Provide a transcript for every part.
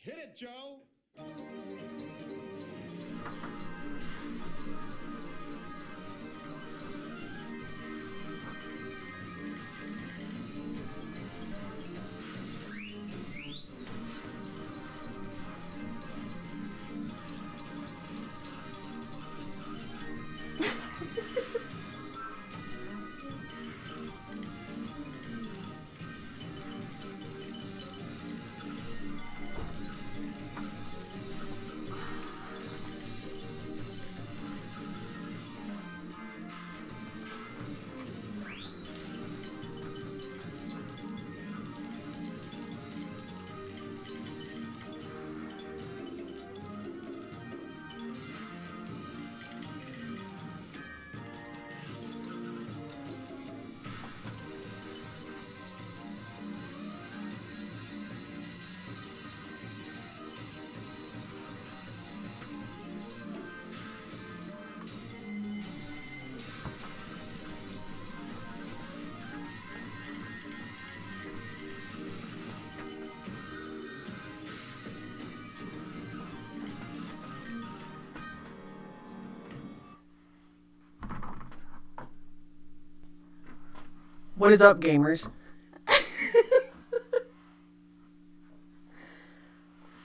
Hit it, Joe! What is up, gamers?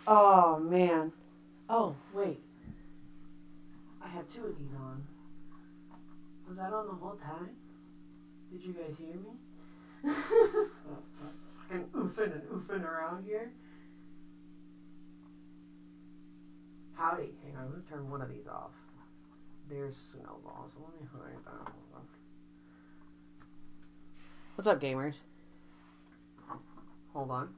Oh, man. Oh, wait. I have two of these on. Was that on the whole time? Did you guys hear me? Fucking oofing around here. Howdy. Hang on, I'm going to turn one of these off. There's Snowball, so let me hide that. Hold on. What's up, gamers? Hold on.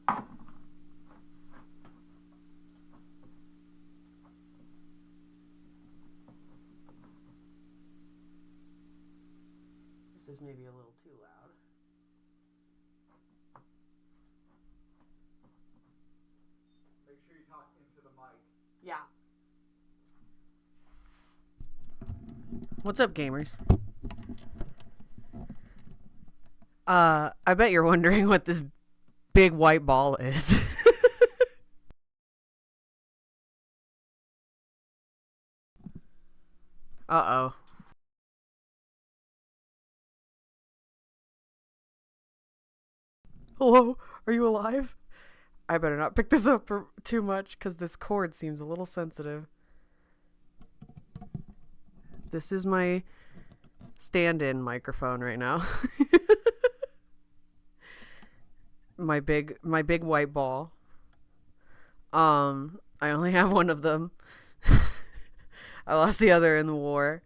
This is maybe a little too loud. Make sure you talk into the mic. Yeah. What's up, gamers? I bet you're wondering what this big white ball is. Uh-oh. Hello? Are you alive? I better not pick this up too much because this cord seems a little sensitive. This is my stand-in microphone right now. my big white ball. I only have one of them. I lost the other in the war.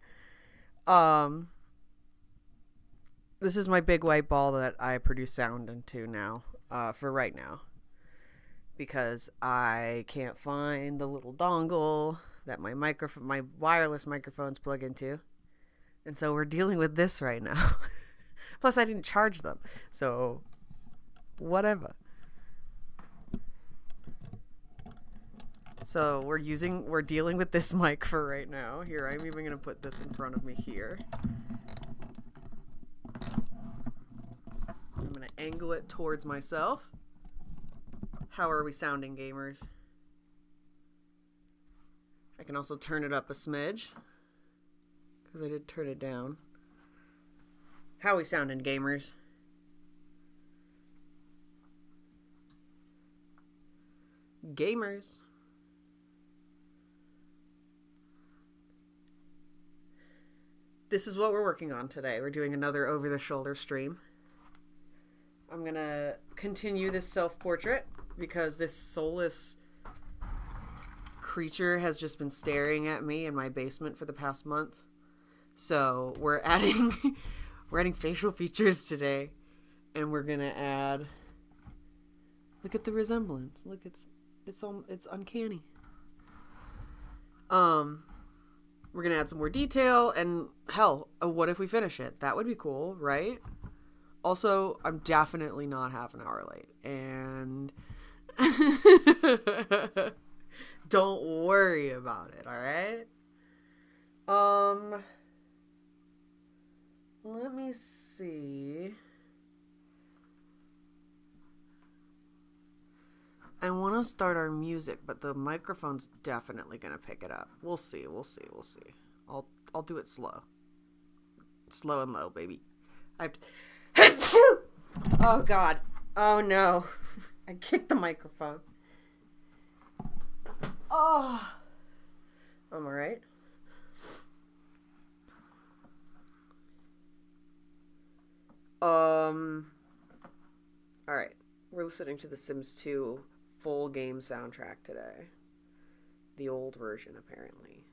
This is my big white ball that I produce sound into now, for right now. Because I can't find the little dongle that my wireless microphones plug into. And so we're dealing with this right now. Plus I didn't charge them. So whatever. So we're dealing with this mic for right now. Here, I'm even gonna put this in front of me here. I'm gonna angle it towards myself. How are we sounding, gamers? I can also turn it up a smidge, because I did turn it down. How are we sounding, gamers? Gamers. This is what we're working on today. We're doing another over-the-shoulder stream. I'm going to continue this self-portrait because this soulless creature has just been staring at me in my basement for the past month. So we're adding facial features today, and we're going to add, look at the resemblance. Look, it's uncanny. We're going to add some more detail, and hell, what if we finish it? That would be cool, right? Also, I'm definitely not half an hour late, and don't worry about it, all right? Let me see. I want to start our music, but the microphone's definitely going to pick it up. We'll see. I'll do it slow. Slow and low, baby. I have to... Oh, God. Oh, no. I kicked the microphone. Oh. I'm alright. Alright. We're listening to The Sims 2 full game soundtrack today. The old version, apparently.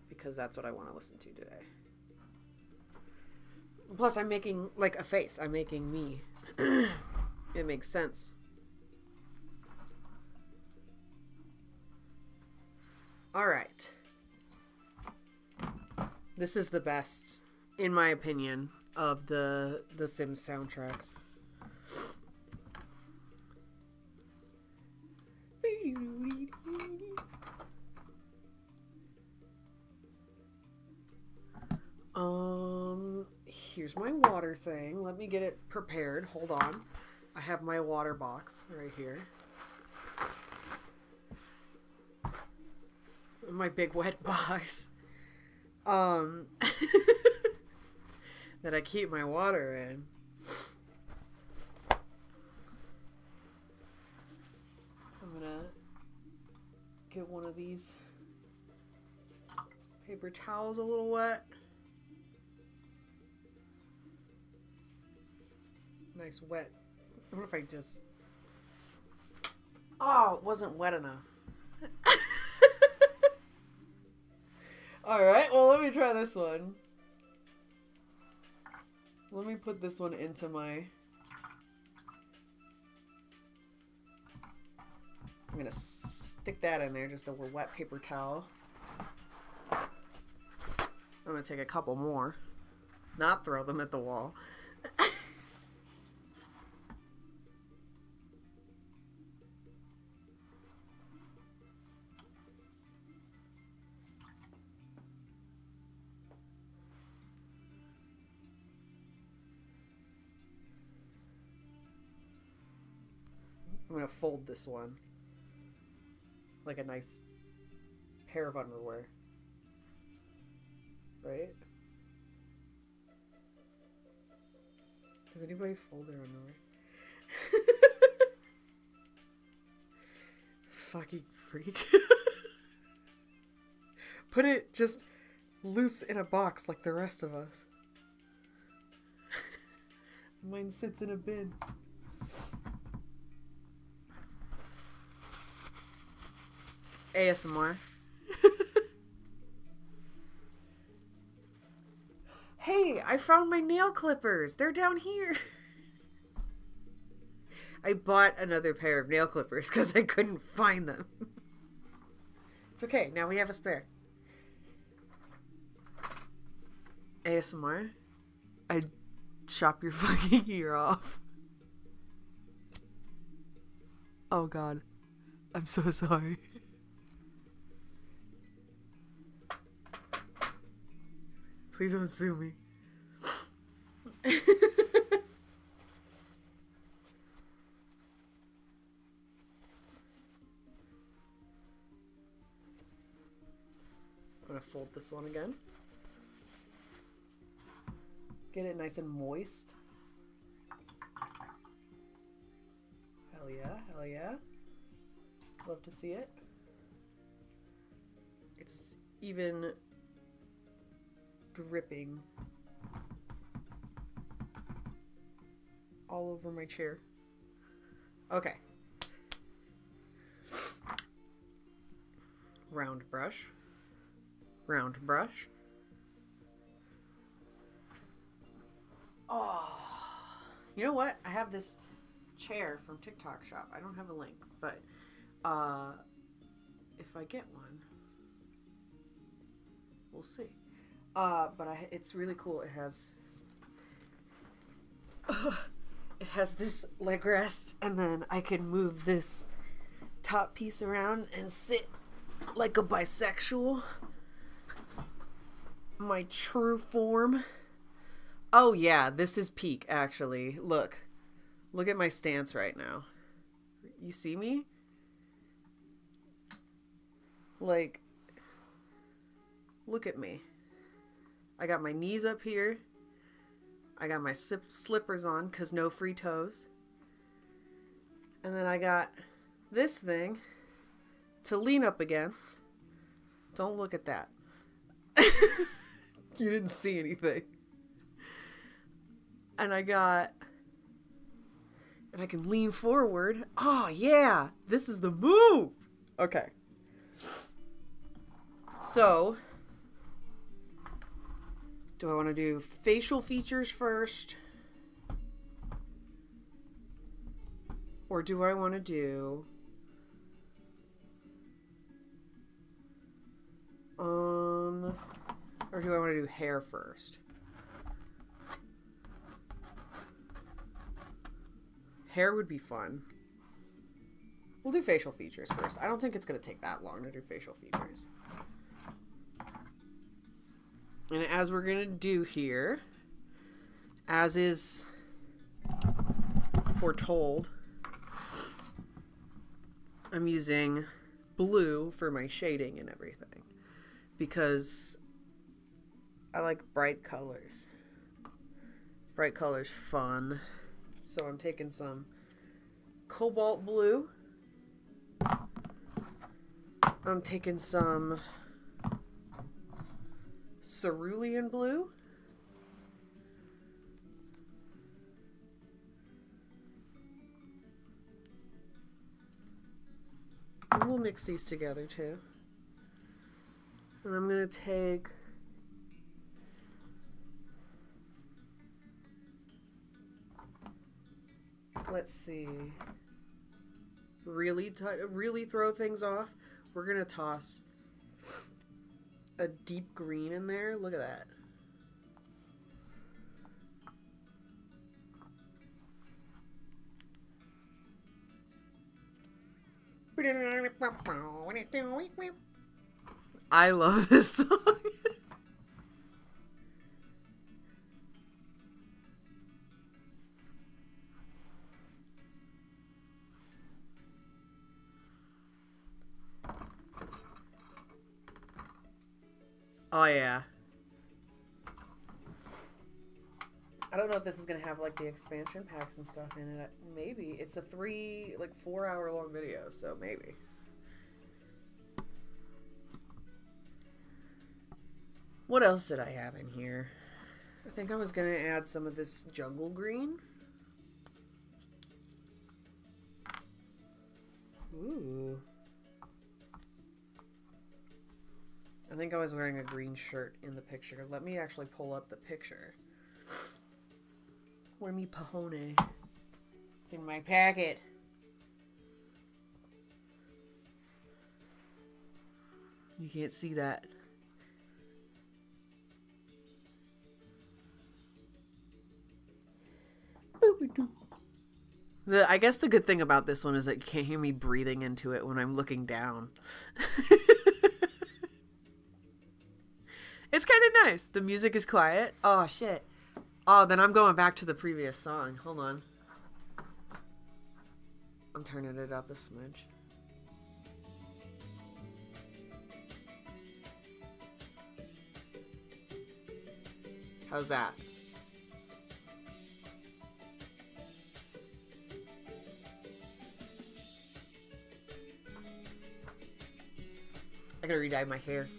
Because that's what I want to listen to today. Plus, I'm making, like, a face. I'm making me. It makes sense. Alright. This is the best, in my opinion, of the Sims soundtracks. Here's my water thing. Let me get it prepared. Hold on. I have my water box right here. My big wet box. That I keep my water in. I'm gonna get one of these paper towels a little wet. Nice wet. What if I just... Oh, it wasn't wet enough. Alright, well, let me try this one. Let me put this one into my... I'm gonna stick that in there, just a wet paper towel. I'm gonna take a couple more. Not throw them at the wall. I'm gonna fold this one like a nice pair of underwear, right? Does anybody fold their underwear? Fucking freak. Put it just loose in a box like the rest of us. Mine sits in a bin. ASMR. Hey, I found my nail clippers. They're down here. I bought another pair of nail clippers because I couldn't find them. It's okay. Now we have a spare. ASMR. I'd chop your fucking ear off. Oh, God. I'm so sorry. Please don't sue me. I'm gonna fold this one again. Get it nice and moist. Hell yeah, hell yeah. Love to see it. It's even dripping all over my chair. Okay. Round brush. Round brush. Oh. You know what? I have this chair from TikTok shop. I don't have a link, but if I get one, we'll see. But it's really cool. It has this leg rest, and then I can move this top piece around and sit like a bisexual. My true form. Oh yeah, this is peak, actually. Look. Look at my stance right now. You see me? Like, look at me. I got my knees up here. I got my slippers on because no free toes. And then I got this thing to lean up against. Don't look at that. You didn't see anything. And I can lean forward. Oh, yeah. This is the move. Okay. So, do I want to do facial features first? Or do I want to do... Or do I want to do hair first? Hair would be fun. We'll do facial features first. I don't think it's going to take that long to do facial features. And as we're going to do here, as is foretold, I'm using blue for my shading and everything because I like bright colors. Bright colors fun. So I'm taking some cobalt blue. I'm taking some cerulean blue. And we'll mix these together too. And I'm going to take let's see. Really throw things off. We're going to toss a deep green in there. Look at that. I love this song. Oh yeah. I don't know if this is gonna have like the expansion packs and stuff in it. Maybe. It's a 4 hour long video, so maybe. What else did I have in here? I think I was gonna add some of this jungle green. Ooh. I think I was wearing a green shirt in the picture. Let me actually pull up the picture. Where me pajone? It's in my packet. You can't see that. I guess the good thing about this one is that you can't hear me breathing into it when I'm looking down. It's kind of nice. The music is quiet. Oh, shit. Oh, then I'm going back to the previous song. Hold on. I'm turning it up a smidge. How's that? I gotta re-dye my hair.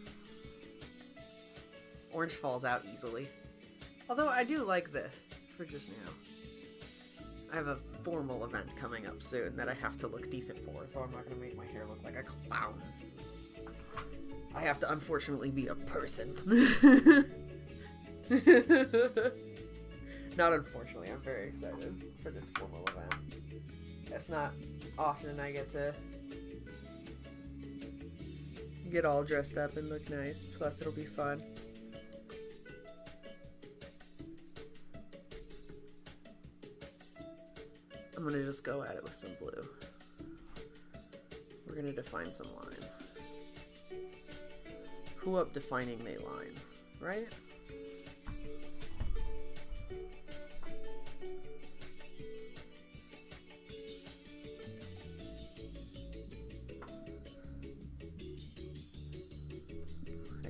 Orange falls out easily. Although I do like this for just now. I have a formal event coming up soon that I have to look decent for, so I'm not going to make my hair look like a clown. I have to unfortunately be a person. Not unfortunately, I'm very excited for this formal event. It's not often I get to get all dressed up and look nice, plus it'll be fun. I'm gonna just go at it with some blue. We're gonna define some lines. Who up defining they lines, right?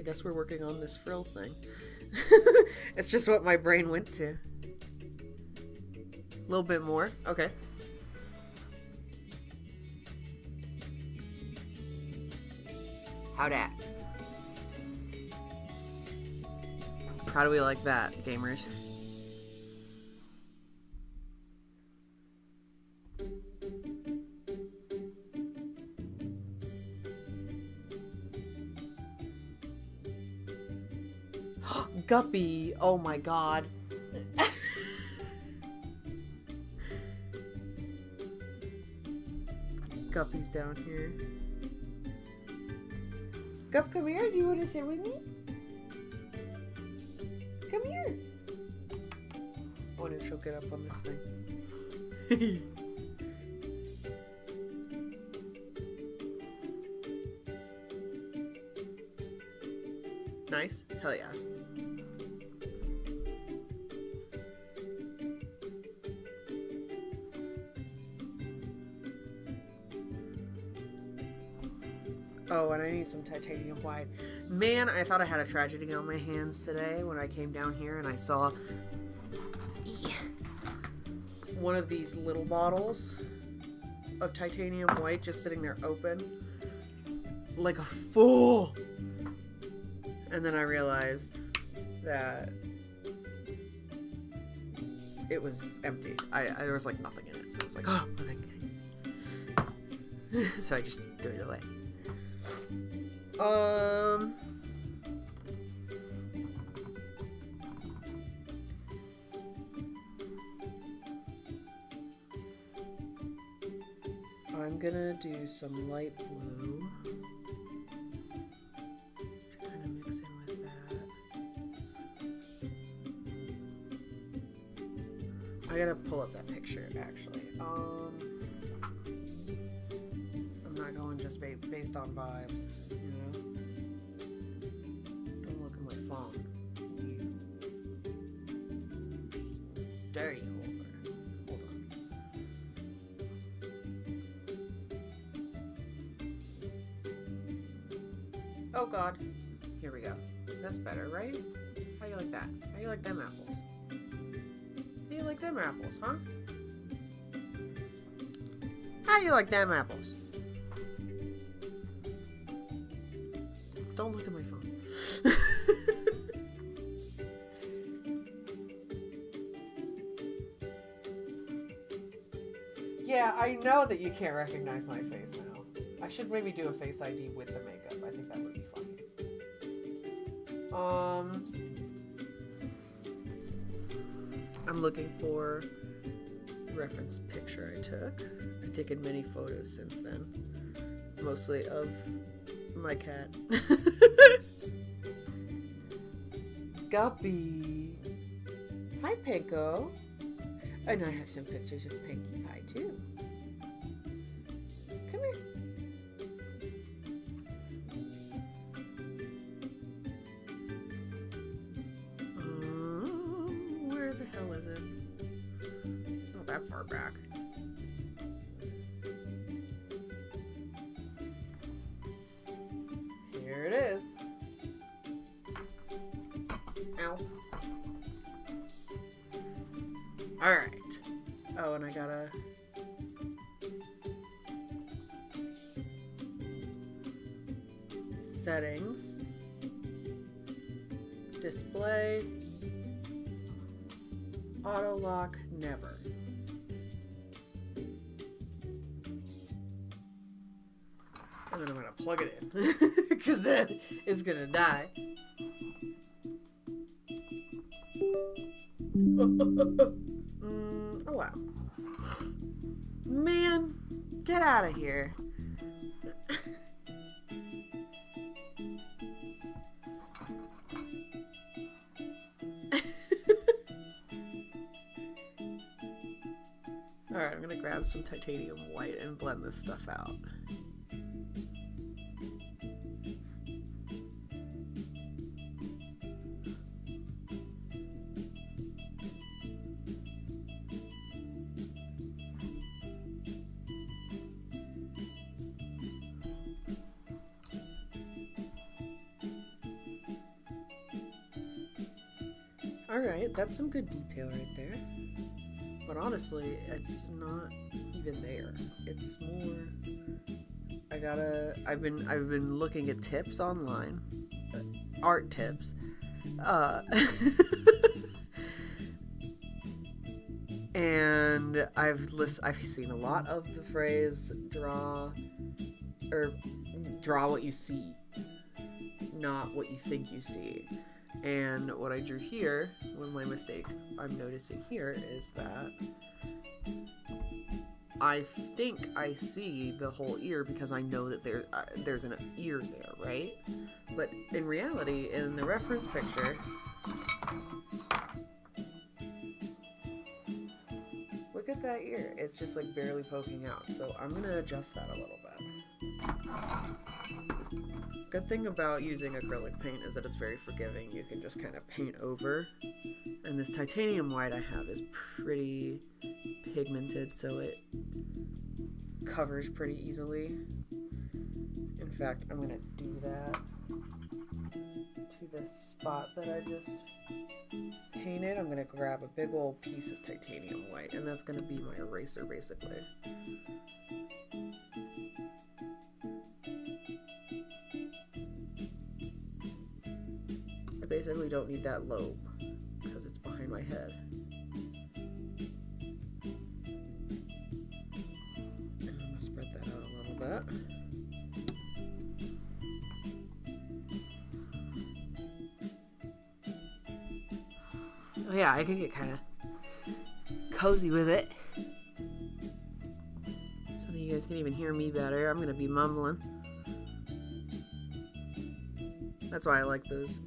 guess we're working on this frill thing. It's just what my brain went to. A little bit more. Okay. How dat? How do we like that, gamers? Guppy! Oh my god. Guppy's down here. Gup, come here. Do you want to sit with me? Come here. I wonder if she'll get up on this thing. Nice. Hell yeah. Oh, and I need some titanium white. Man, I thought I had a tragedy on my hands today when I came down here and I saw one of these little bottles of titanium white just sitting there open like a fool. And then I realized that it was empty. There was like nothing in it. So I was like, oh, nothing. So I just threw it away. I'm gonna do some light blue. Kind of mix in with that. I gotta pull up that picture actually. I'm not going just based on vibes, you know? Don't look at my phone. You dirty holder. Hold on. Oh god. Here we go. That's better, right? How do you like that? How do you like them apples? How do you like them apples, huh? How do you like them apples? Don't look at my phone. Yeah, I know that you can't recognize my face now. I should maybe do a Face ID with the makeup. I think that would be funny. I'm looking for the reference picture I took. I've taken many photos since then. Mostly of my cat. Guppy. Hi, Pinko. And I have some pictures of Pinkie Pie, too. Come here. Where the hell is it? It's not that far back. Here it is. Ow. Alright. Oh, and I gotta... Settings. Display. Auto lock, never. And then I'm gonna plug it in. Because then it's gonna die. Oh wow. Man, get out of here. Alright, I'm gonna grab some titanium white and blend this stuff out. Alright, that's some good detail right there. But honestly, it's not even there. It's more... I've been looking at tips online. Art tips. And I've seen a lot of the phrase draw what you see, not what you think you see. And what I drew here, my mistake I'm noticing here is that I think I see the whole ear because I know that there's an ear there, right? But in reality, in the reference picture, look at that ear. It's just like barely poking out. So I'm gonna adjust that a little bit. Good thing about using acrylic paint is that it's very forgiving. You can just kind of paint over. And this titanium white I have is pretty pigmented, so it covers pretty easily. In fact, I'm gonna do that to this spot that I just painted. I'm gonna grab a big old piece of titanium white, and that's gonna be my eraser basically. I basically don't need that lobe because it's behind my head. And I'm gonna spread that out a little bit. Oh yeah, I can get kind of cozy with it. So that you guys can even hear me better. I'm gonna be mumbling. That's why I like those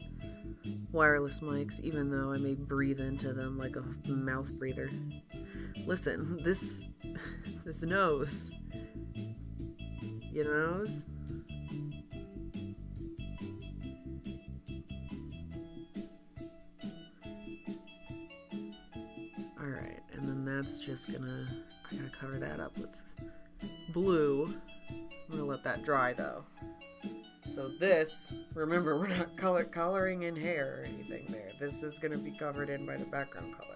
wireless mics, even though I may breathe into them like a mouth breather. Listen, this nose. You nose? Alright, and then that's just I gotta cover that up with blue. I'm gonna let that dry though. So this, remember, we're not coloring in hair or anything there. This is gonna be covered in by the background color.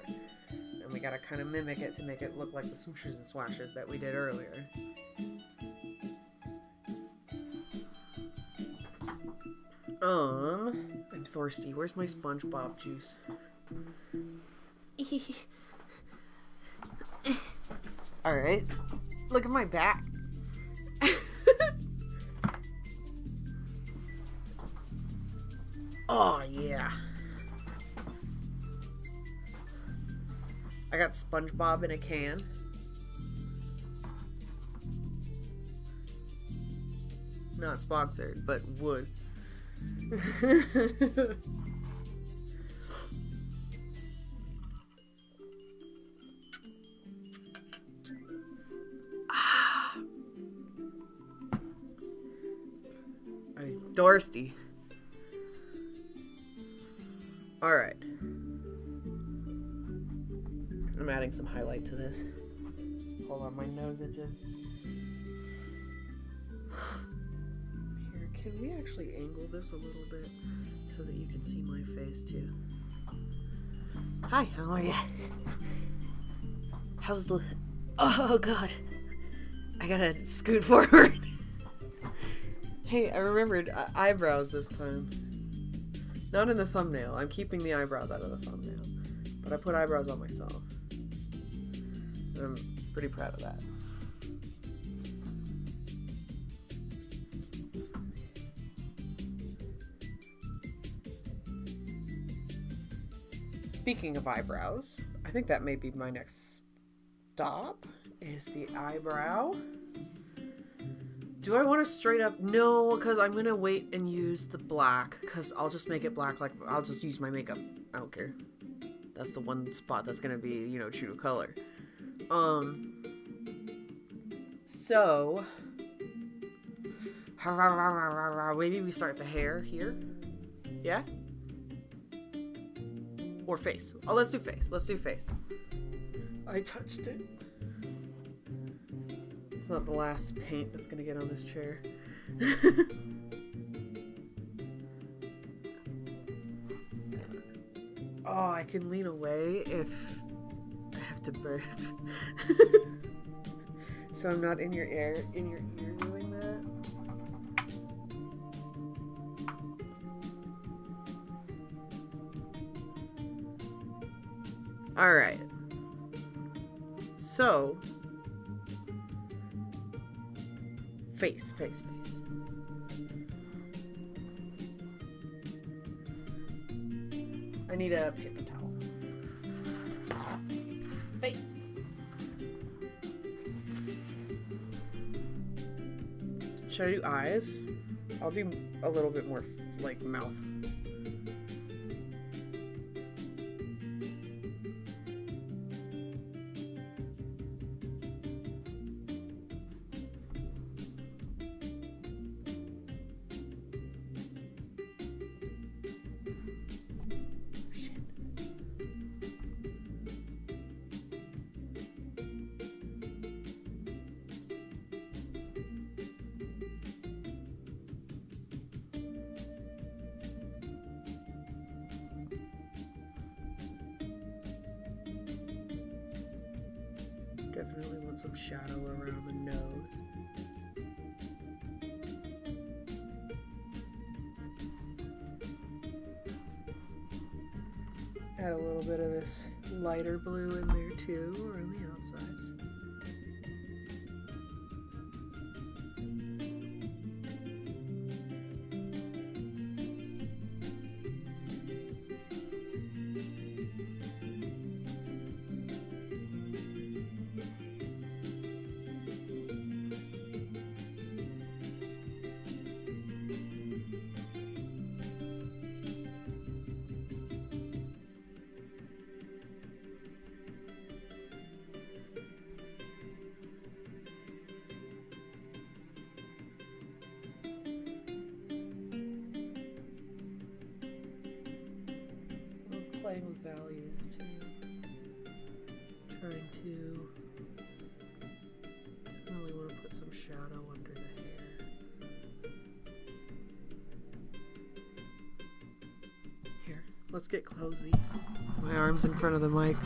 And we gotta kind of mimic it to make it look like the swooshes and swashes that we did earlier. I'm thirsty. Where's my SpongeBob juice? Alright. Look at my back. Oh, yeah. I got SpongeBob in a can. Not sponsored, but would. I'm thirsty. Alright. I'm adding some highlight to this. Hold on, my nose itches. Here, can we actually angle this a little bit so that you can see my face too? Hi, how are ya? How's the... Oh god. I gotta scoot forward. Hey, I remembered eyebrows this time. Not in the thumbnail. I'm keeping the eyebrows out of the thumbnail. But I put eyebrows on myself. And I'm pretty proud of that. Speaking of eyebrows, I think that may be my next stop, is the eyebrow. Do I want to straight up? No, because I'm going to wait and use the black, because I'll just make it black, like, I'll just use my makeup. I don't care. That's the one spot that's going to be, you know, true to color. So, maybe we start the hair here. Yeah? Or face. Oh, let's do face. Let's do face. I touched it. It's not the last paint that's gonna get on this chair. Oh, I can lean away if I have to burp. So I'm not in your ear doing that. All right. So, face. I need a paper towel. Face. Should I do eyes? I'll do a little bit more like mouth. Definitely want some shadow around the nose. Add a little bit of this lighter blue in there too, around the outsides. Playing with values too. Trying to definitely want to put some shadow under the hair. Here, let's get cozy. My arm's in front of the mic.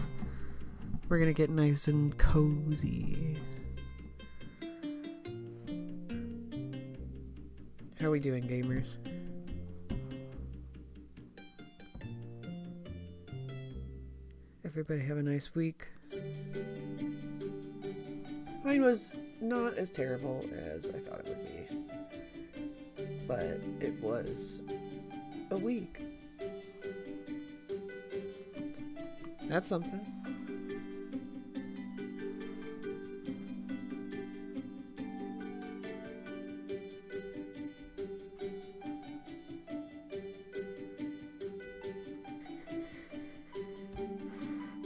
We're gonna get nice and cozy. How are we doing, gamers? Everybody have a nice week. Mine was not as terrible as I thought it would be. But it was a week. That's something.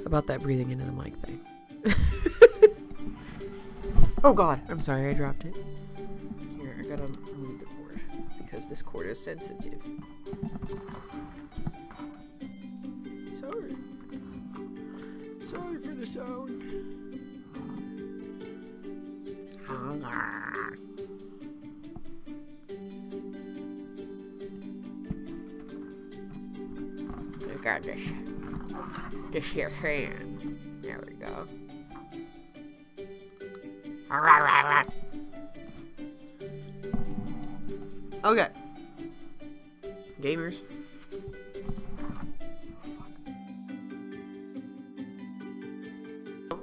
About that breathing into the mic thing. Oh god, I'm sorry, I dropped it. Here, I gotta move the cord because this cord is sensitive. Sorry for the sound. I got this. This here fan. There we go. Okay. Gamers.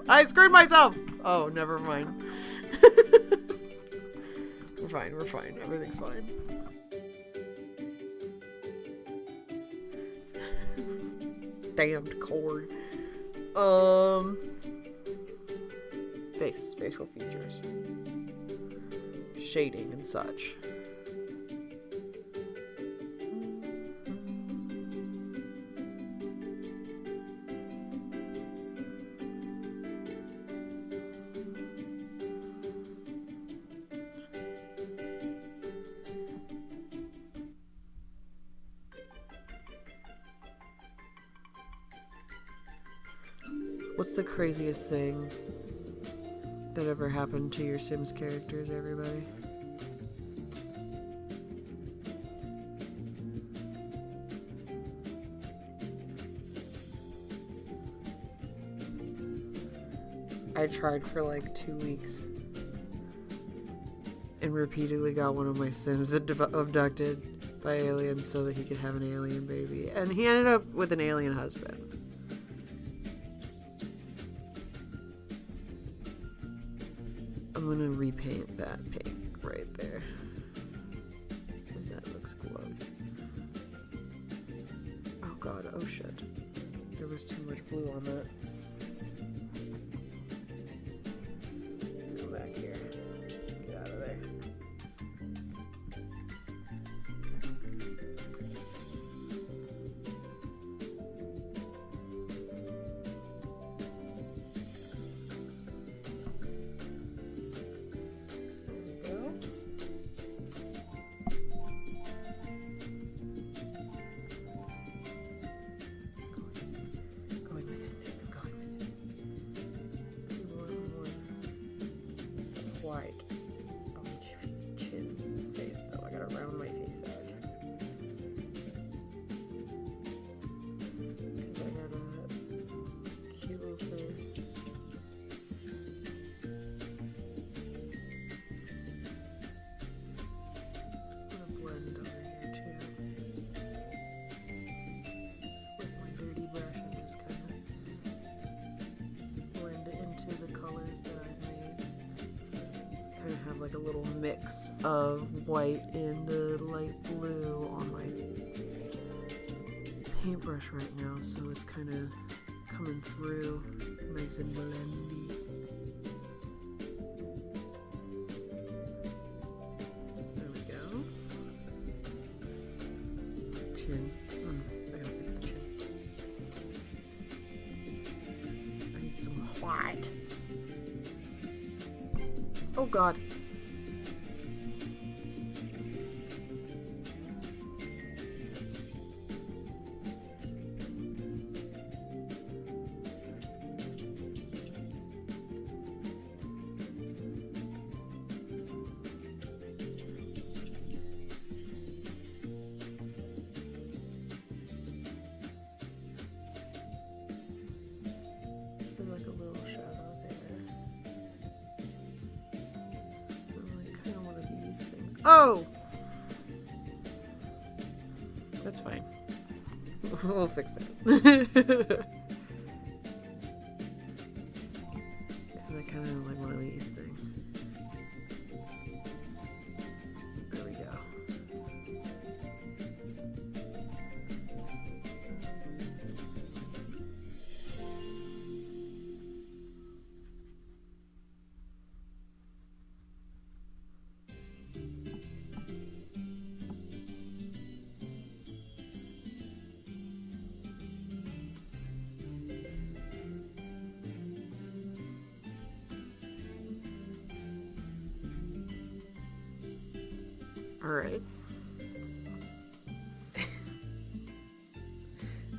I screwed myself! Oh, never mind. We're fine. Everything's fine. Damned cord. Facial features. Shading and such. What's the craziest thing that ever happened to your Sims characters, everybody? I tried for like 2 weeks and repeatedly got one of my Sims abducted by aliens so that he could have an alien baby. And he ended up with an alien husband. I'm gonna repaint that pink right there, because that looks gross. Oh god, oh shit. There was too much blue on that. Come back here. Get out of there. White on my chin face though. I gotta round my face out. Because I got a cute little face. I'm gonna blend over here too. With my dirty brush and just kind of blend it into the colors that I've made. Kind of have like a little mix of white and light blue on my paintbrush right now, so it's kind of coming through nice and blendy. There we go. Chin. I gotta fix the chin. I need some white. Oh god. There's like a little shadow there. Kind of one of these things. Oh! That's fine. We'll fix it. Because I kind of like one of these things. There we go. Alright.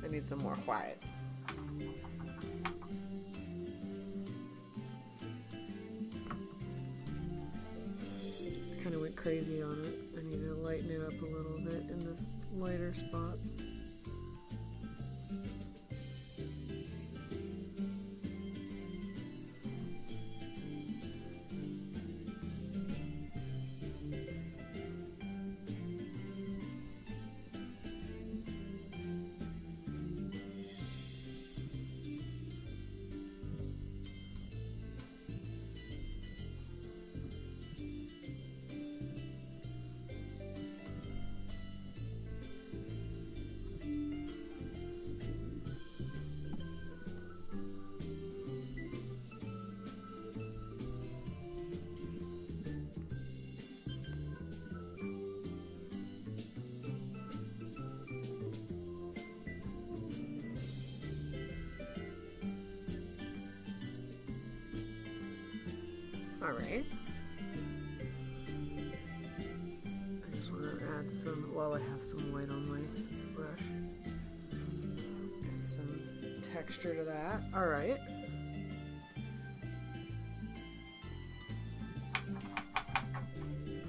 I need some more white. I kind of went crazy on it. I need to lighten it up a little bit in the lighter spots. Alright. I just want to add some, while I have some white on my brush, add some texture to that. Alright.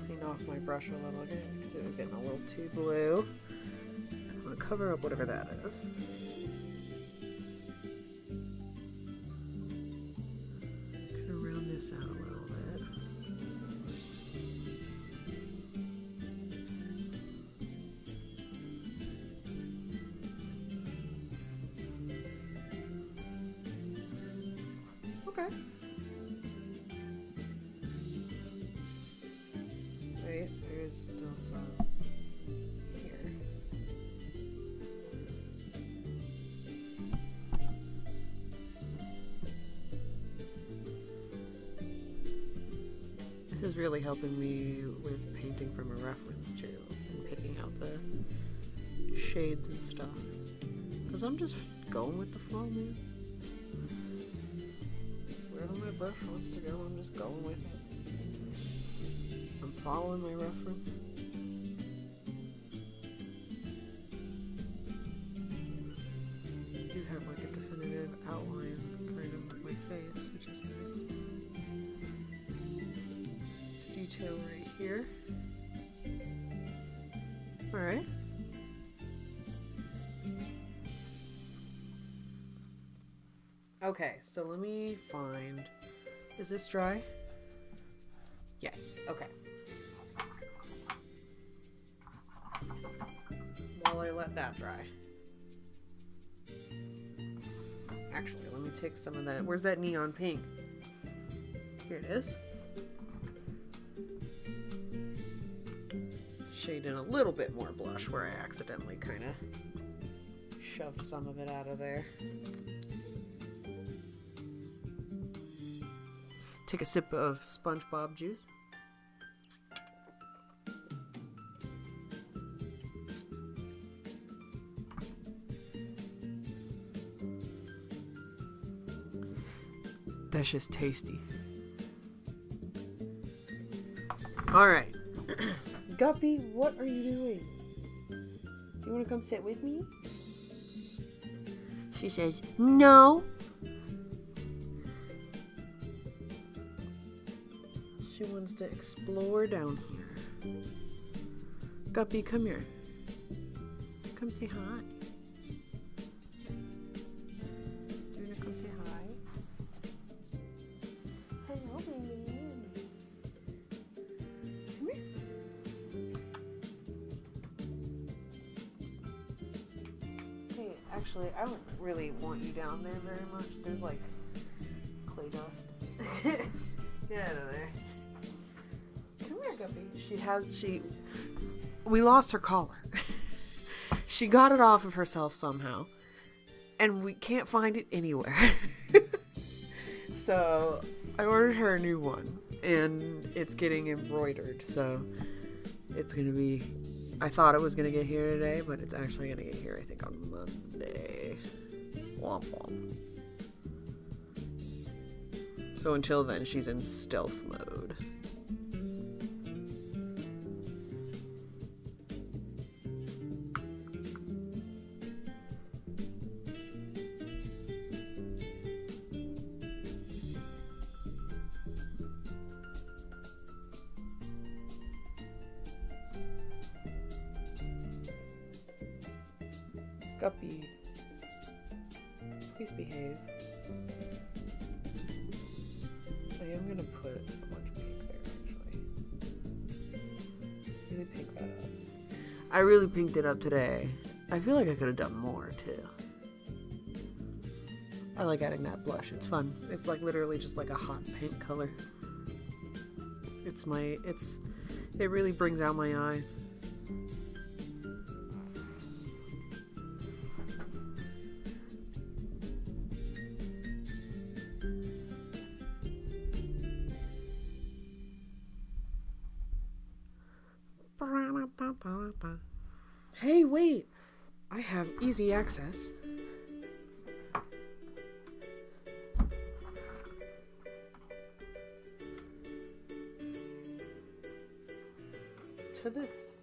Clean off my brush a little bit because it was getting a little too blue. I'm going to cover up whatever that is. this out a little bit. Okay. Wait, there's still some here. This is really helping me with painting from a reference too, and picking out the shades and stuff. Because I'm just going with the flow, man. Wherever my brush wants to go, I'm just going with it. I'm following my reference. I do have like a definitive outline kind of of my face, which is nice. Detail right here. Alright. Okay, so let me find... Is this dry? Yes, okay. While I let that dry. Actually, let me take some of that. Where's that neon pink? Here it is. Shade in a little bit more blush where I accidentally kind of shoved some of it out of there. Take a sip of SpongeBob juice. That's just tasty. Alright. Guppy, what are you doing? Do you want to come sit with me? She says, no. She wants to explore down here. Guppy, come here. Come say hi. Do you want to come say hi? Hello, baby. Come here. Hey, actually, I don't really want you down there very much. There's like clay dust. Get out of there. Come here, Guppy. We lost her collar. She got it off of herself somehow. And we can't find it anywhere. So I ordered her a new one. And it's getting embroidered. So it's going to be... I thought it was going to get here today. But it's actually going to get here, I think, on Monday. Womp womp. So until then, she's in stealth mode. Guppy, please behave. I am gonna put a bunch of pink there, actually. Really pink that up. I really pinked it up today. I feel like I could have done more, too. I like adding that blush. It's fun. It's like literally just like a hot pink color. It really brings out my eyes. Hey, wait! I have easy access. To this.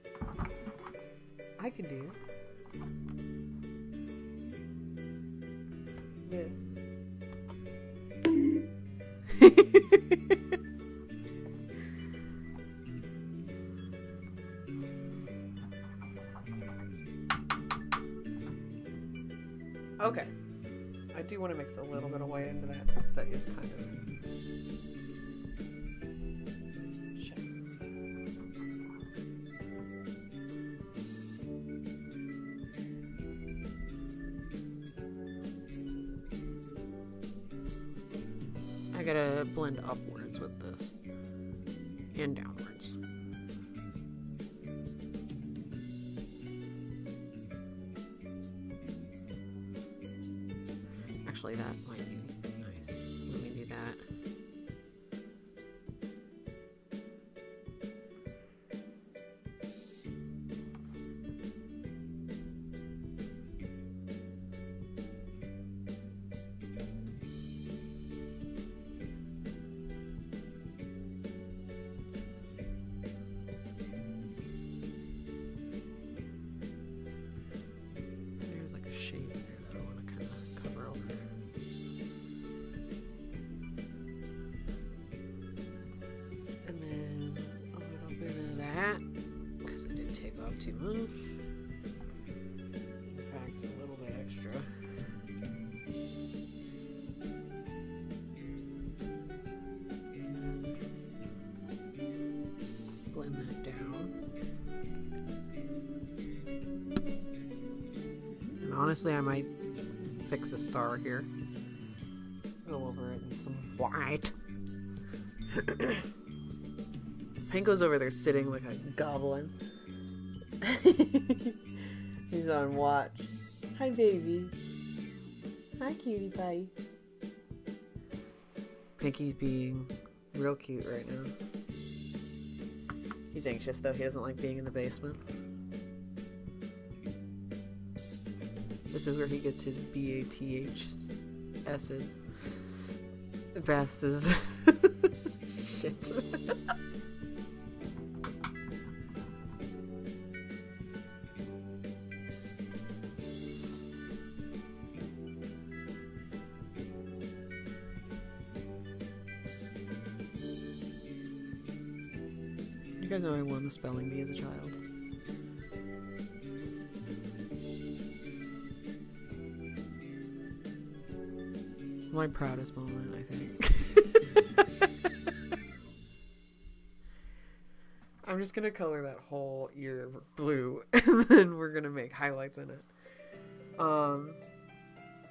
I can do this. Okay. I do want to mix a little bit of white into that because that is kind of gotta blend upwards with this and downwards. Actually, that might be nice. Let me do that. There's like a shade there that I want to kind of cover over. And then a little bit of that, because I did take off too much. In fact, a little bit extra. And blend that down. And honestly, I might fix the star here. Go over it in some white. Panko's over there sitting like a goblin. He's on watch. Hi, baby. Hi, cutie pie. Pinky's being real cute right now. He's anxious though. He doesn't like being in the basement. This is where he gets his BATHS's. Beth's. Shit. You guys know I won the spelling bee as a child. My proudest moment, I think. I'm just gonna color that whole ear blue and then we're gonna make highlights in it.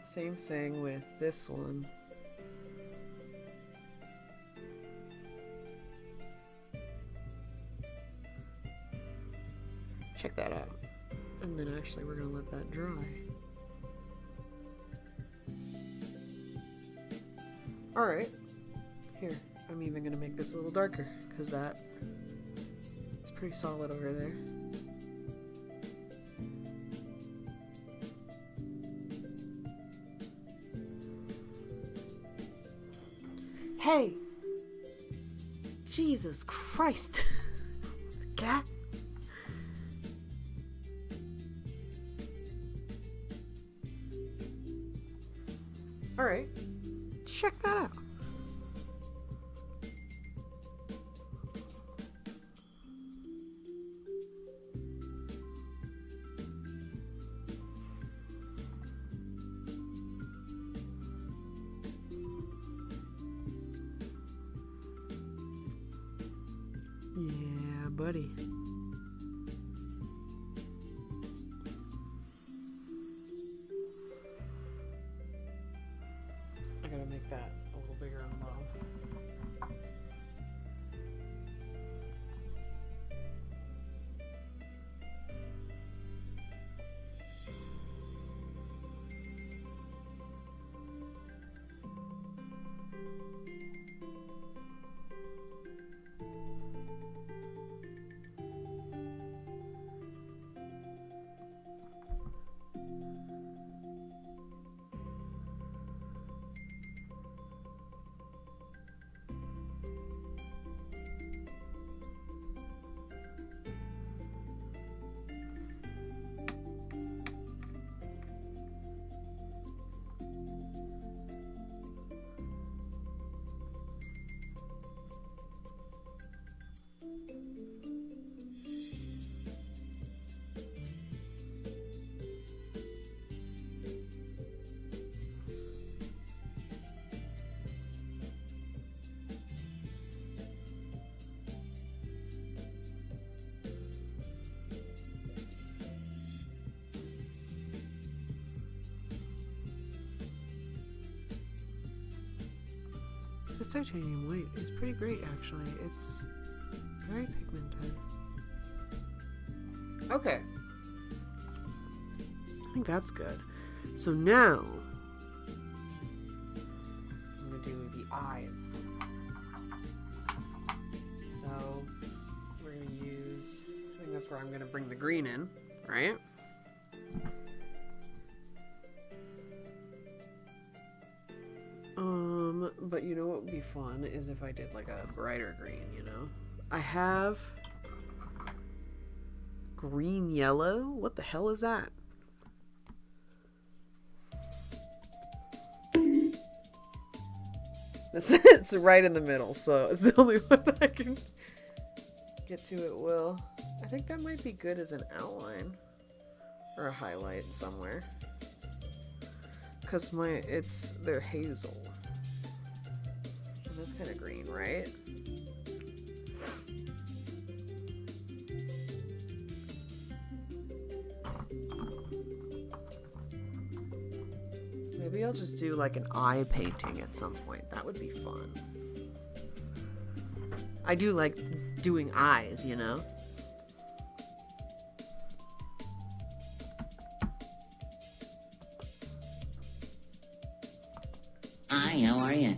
Same thing with this one. Check that out. And then actually we're gonna let that dry. Alright. Here, I'm even gonna make this a little darker because that is pretty solid over there. Hey! Jesus Christ! The cat? Alright. Check that out. Yeah, buddy. I gotta make that a little bigger on the bottom. titanium white is pretty great, actually. It's very pigmented. Okay. I think that's good. So now, I'm going to do the eyes. So, we're going to use, I think that's where I'm going to bring the green in, right? But you know what would be fun is if I did like a brighter green, you know? I have green yellow. What the hell is that? It's right in the middle, so it's the only one I can get to at will. I think that might be good as an outline or a highlight somewhere. Cause they're hazel. And that's kind of green, right? Maybe I'll just do like an eye painting at some point. That would be fun. I do like doing eyes, you know? Hi, how are you?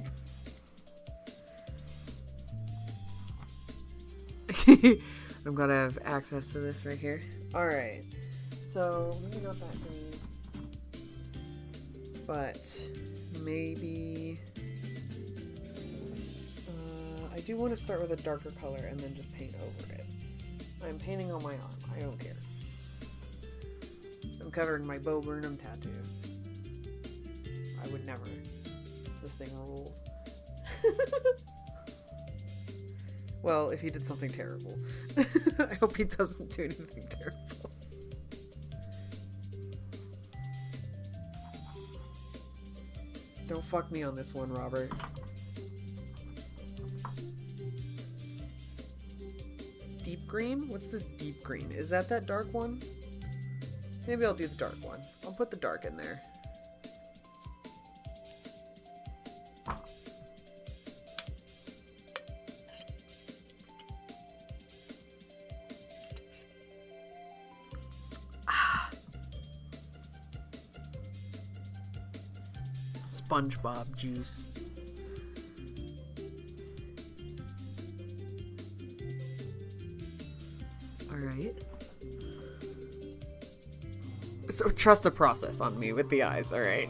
I'm gonna have access to this right here. Alright. So, maybe not that green. But maybe I do want to start with a darker color and then just paint over it. I'm painting on my arm. I don't care. I'm covering my Bo Burnham tattoo. I would never. This thing rules. Well, if he did something terrible. I hope he doesn't do anything terrible. Don't fuck me on this one, Robert. Deep green? What's this deep green? Is that dark one? Maybe I'll do the dark one. I'll put the dark in there. SpongeBob juice. Alright. So trust the process on me with the eyes, alright?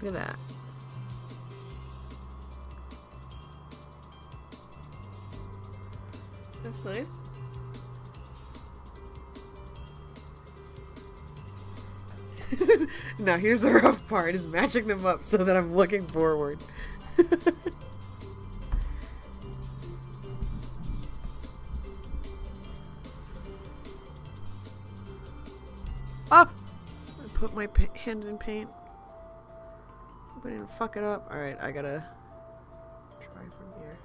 Look at that. That's nice. Now here's the rough part, is matching them up so that I'm looking forward. Ah! I put my hand in paint. Hope I didn't fuck it up. Alright, I gotta try from here.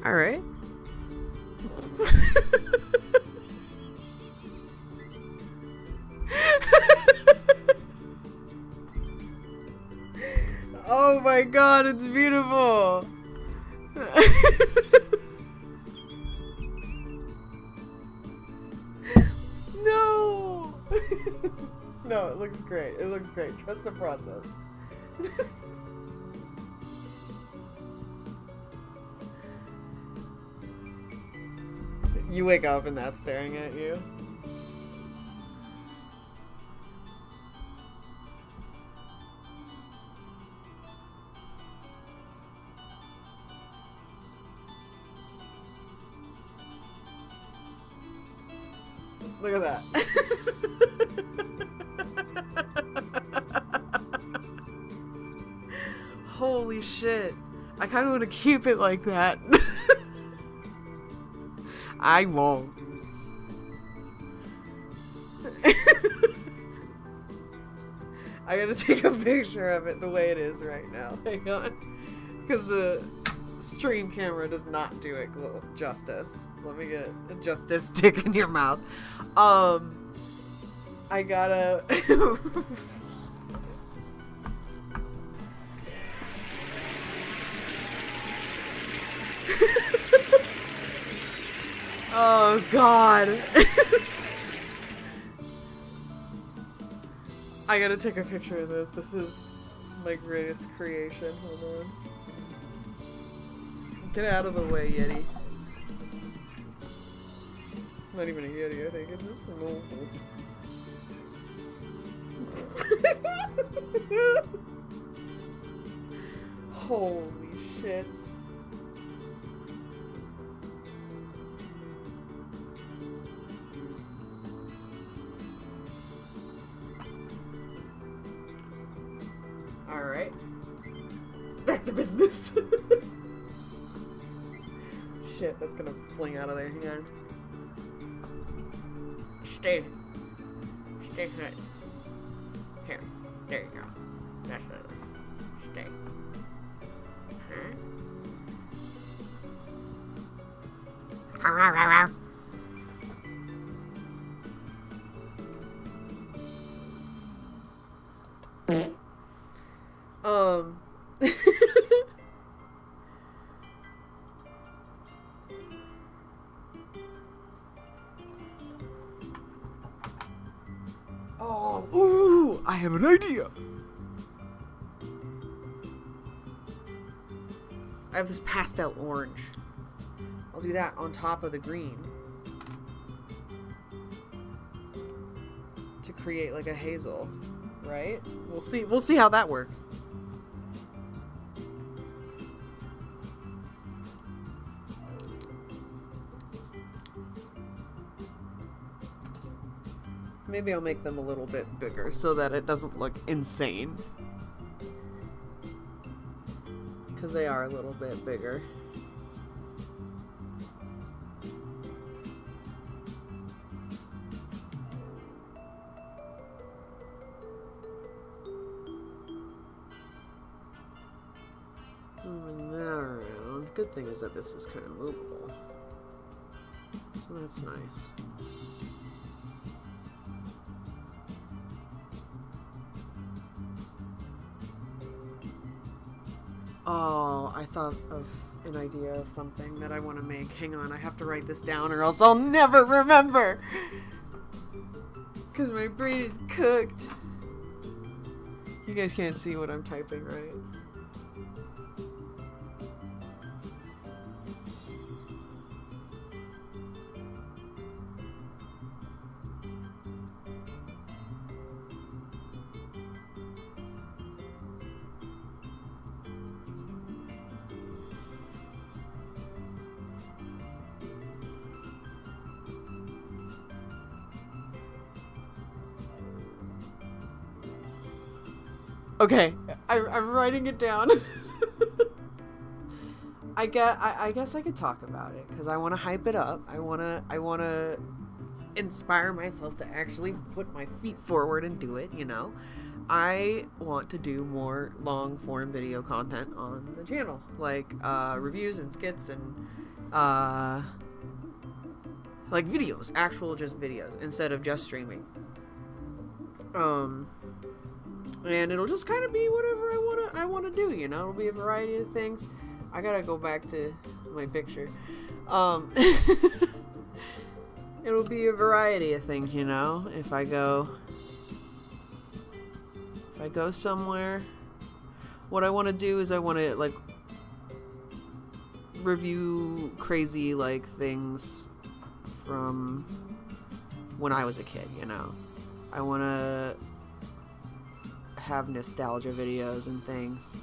All right. Oh my god, it's beautiful. No. No, it looks great. It looks great. Trust the process. You wake up and that's staring at you. Look at that. Holy shit. I kind of want to keep it like that. I won't. I gotta take a picture of it the way it is right now. Hang on. Because the stream camera does not do it justice. Let me get a justice stick in your mouth. I gotta... Oh, God. I gotta take a picture of this. This is my greatest creation. Hold on. Get out of the way, Yeti. Not even a Yeti, I think. It's just an old Holy shit. Alright. Back to business. Shit, that's gonna fling out of there. Hang on. Stay put. Here. There you go. That's it. Stay. Huh? Oh, ooh, I have an idea. I have this pastel orange. I'll do that on top of the green to create like a hazel, right? We'll see how that works. Maybe I'll make them a little bit bigger so that it doesn't look insane. Because they are a little bit bigger. Moving that around. Good thing is that this is kind of movable. So that's nice. Oh, I thought of an idea of something that I want to make. Hang on, I have to write this down or else I'll never remember. Because my brain is cooked. You guys can't see what I'm typing, right? Okay, I'm writing it down. I guess I could talk about it because I want to hype it up. I want to inspire myself to actually put my feet forward and do it, you know. I want to do more long form video content on the channel, like reviews and skits and like videos, actual just videos instead of just streaming. And it'll just kind of be whatever I want to do, you know. It'll be a variety of things. I gotta go back to my picture. It'll be a variety of things, you know. If I go somewhere, what I want to do is I want to like review crazy like things from when I was a kid, you know. I want to have nostalgia videos and things.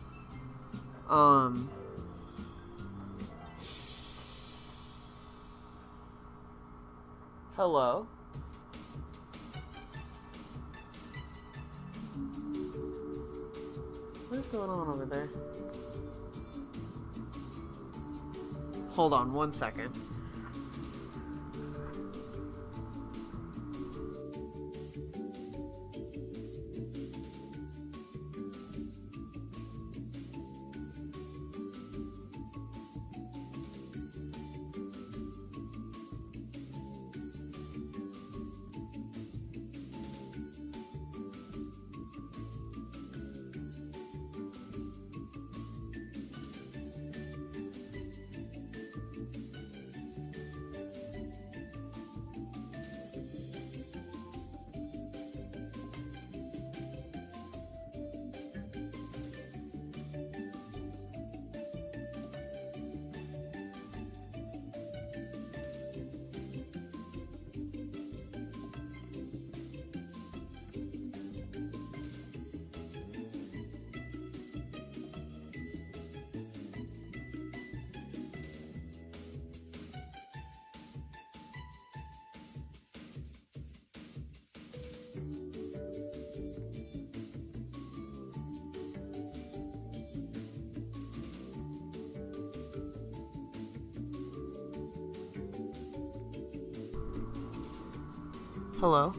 Hello. What is going on over there? Hold on 1 second. Hello.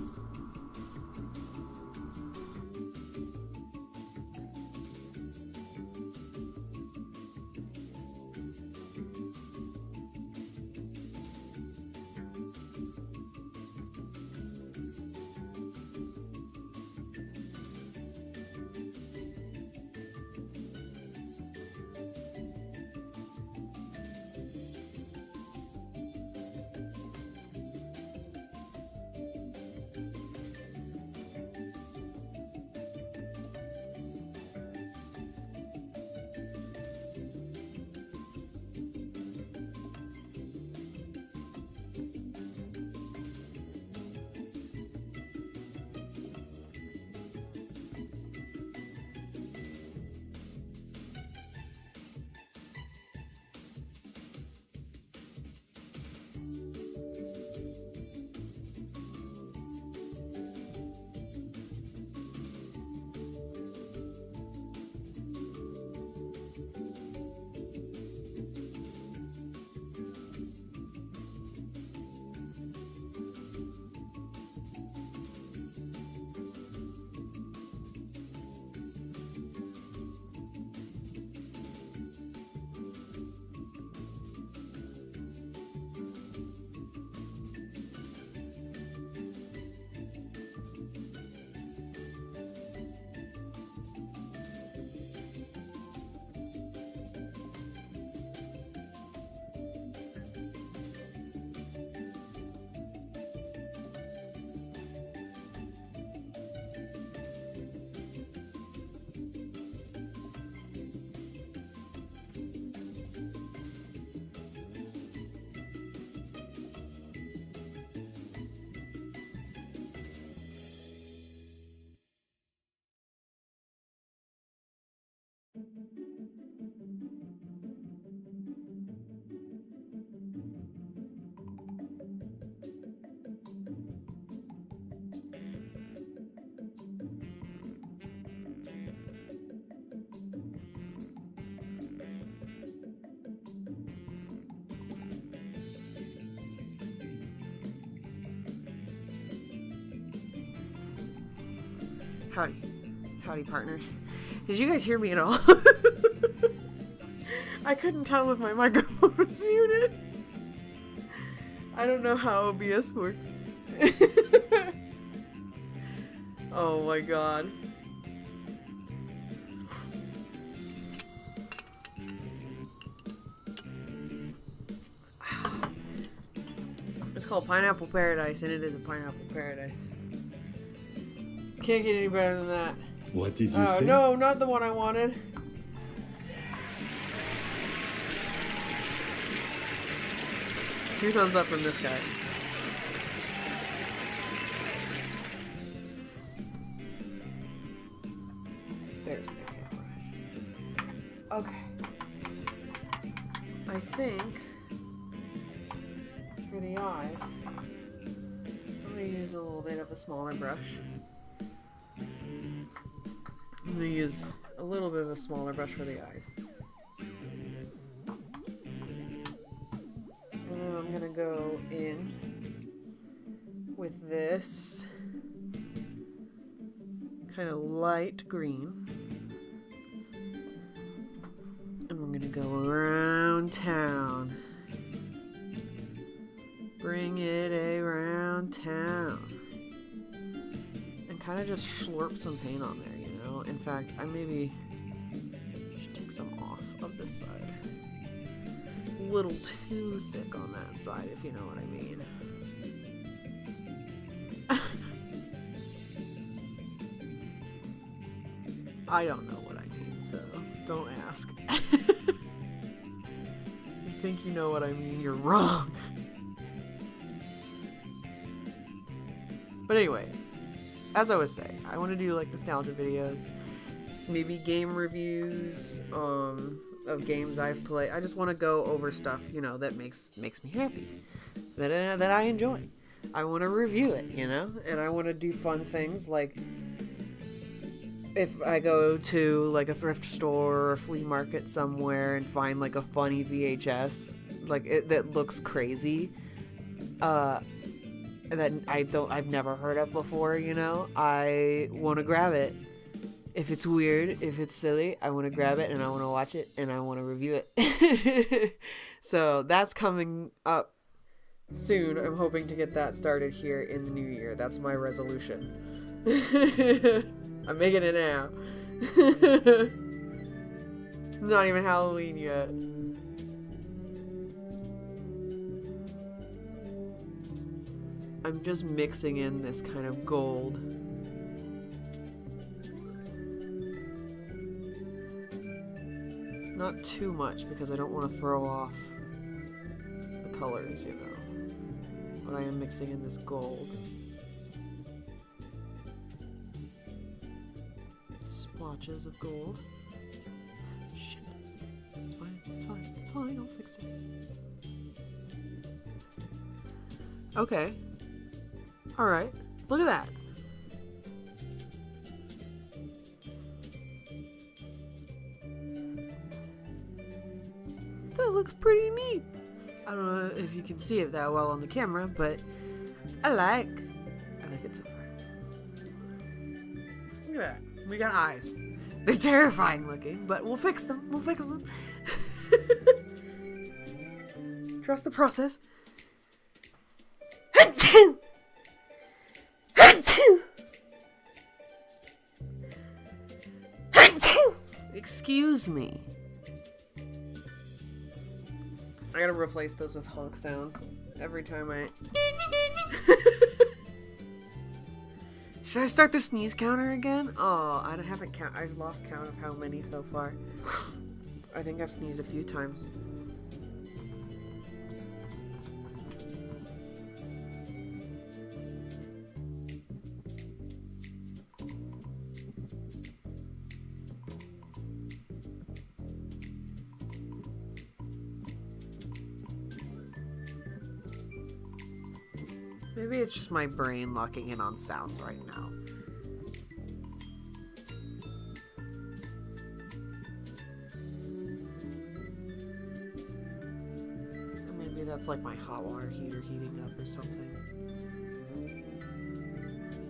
Howdy. Howdy, partners. Did you guys hear me at all? I couldn't tell if my microphone was muted. I don't know how OBS works. Oh my god. It's called Pineapple Paradise, and it is a pineapple paradise. Can't get any better than that. What did you say? No, not the one I wanted. 2 thumbs up from this guy. There's my paintbrush. Okay. I think for the eyes, I'm going to use a little bit of a smaller brush. I'm going to use a little bit of a smaller brush for the eyes. And then I'm going to go in with this kind of light green. And we're going to go around town. Bring it around town. And kind of just slurp some paint on there, you know? In fact, I maybe should take some off of this side. A little too thick on that side, if you know what I mean. I don't know what I mean, so don't ask. You think you know what I mean, you're wrong. But anyway, as I was saying, I want to do like nostalgia videos, maybe game reviews of games I've played. I just want to go over stuff, you know, that makes me happy, that I enjoy. I want to review it, you know, and I want to do fun things like if I go to like a thrift store or a flea market somewhere and find like a funny VHS like that looks crazy, that I've never heard of before, you know, I want to grab it. If it's weird, if it's silly, I want to grab it and I want to watch it and I want to review it. So that's coming up soon. I'm hoping to get that started here in the new year. That's my resolution. I'm making it now. It's not even Halloween yet. I'm just mixing in this kind of gold. Not too much because I don't want to throw off the colors, you know. But I am mixing in this gold. Splotches of gold. Shit. It's fine, it's fine, it's fine, I'll fix it. Okay. Alright, look at that. That looks pretty neat. I don't know if you can see it that well on the camera, but I like it so far. Look at that. We got eyes. They're terrifying looking, but we'll fix them. We'll fix them. Trust the process. Excuse me. I gotta replace those with honk sounds every time I... Should I start the sneeze counter again? Oh, I haven't count. I've lost count of how many so far. I think I've sneezed a few times. Maybe it's just my brain locking in on sounds right now. Or maybe that's like my hot water heater heating up or something.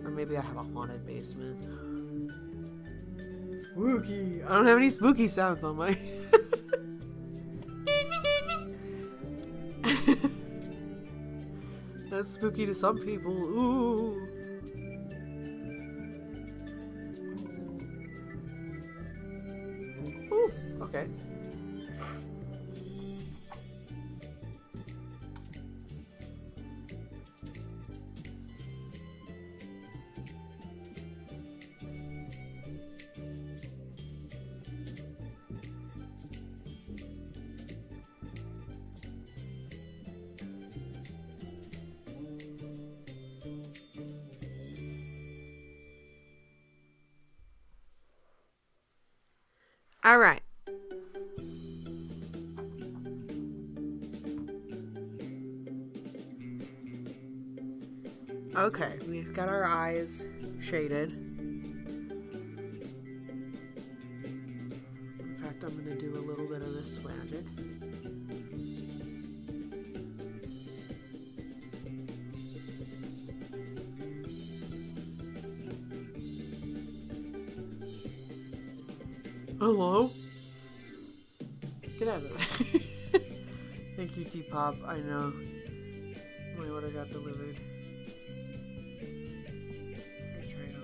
Or maybe I have a haunted basement. Spooky! I don't have any spooky sounds on my... That's spooky to some people. Ooh. Ooh, okay. All right. Okay, we've got our eyes shaded. In fact, I'm going to do a little bit of this magic. Hello? Get out of there. Thank you, T-Pop. I know. My order got delivered. I tried on.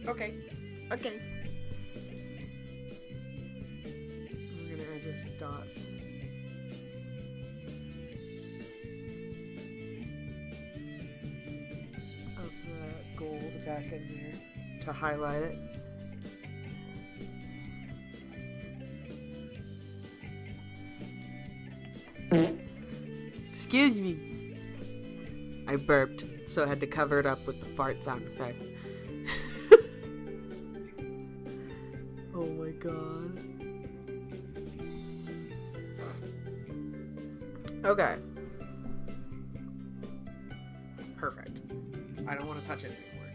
Okay. Okay. We're gonna add just dots. Of the gold back in there to highlight it. Excuse me. I burped, so I had to cover it up with the fart sound effect. Oh my god. Okay. Perfect. I don't want to touch it anymore.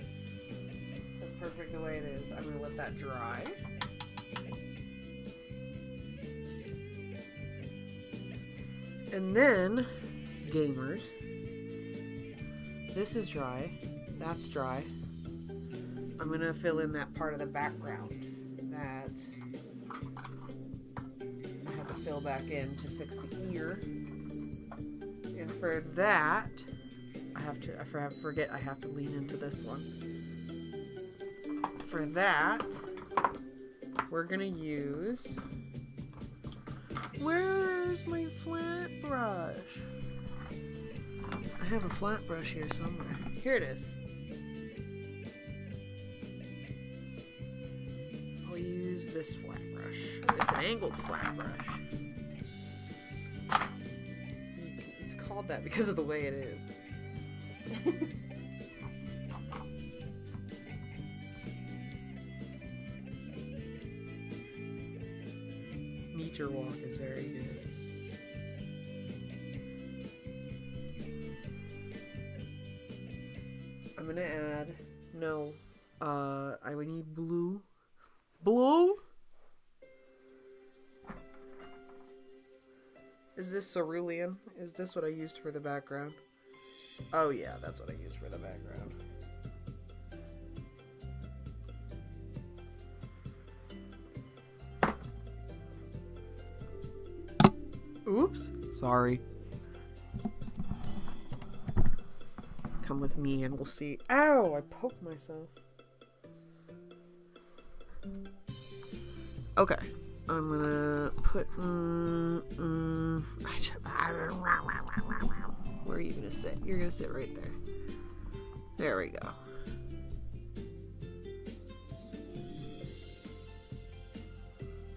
That's perfect the way it is. I'm going to let that dry. And then, gamers, this is dry. That's dry. I'm going to fill in that part of the background that I have to fill back in to fix the ear. And for that, I forget I have to lean into this one. For that, we're gonna use, where's my flat brush? I have a flat brush here somewhere. Here it is. Use this flat brush. It's an angled flat brush. It's called that because of the way it is. Nature Walk is very good. I'm gonna add, I would need blue. Blue? Is this cerulean? Is this what I used for the background? Oh yeah, that's what I used for the background. Oops. Sorry. Come with me and we'll see. Ow! I poked myself. Okay, I'm gonna put, where are you gonna sit? You're gonna sit right there. There we go.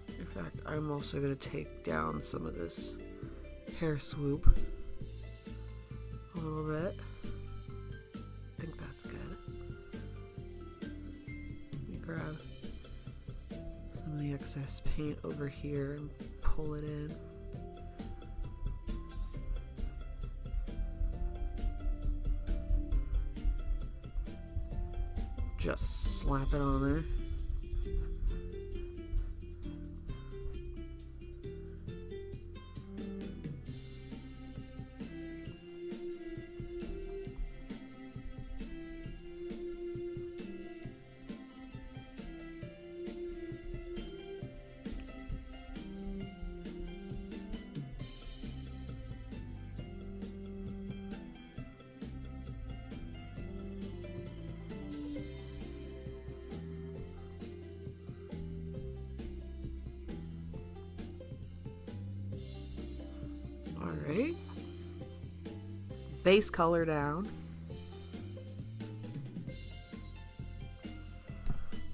In fact, I'm also gonna take down some of this hair swoop a little bit. I think that's good. Let me grab some of the excess paint over here and pull it in. Just slap it on there. Alright. base color down.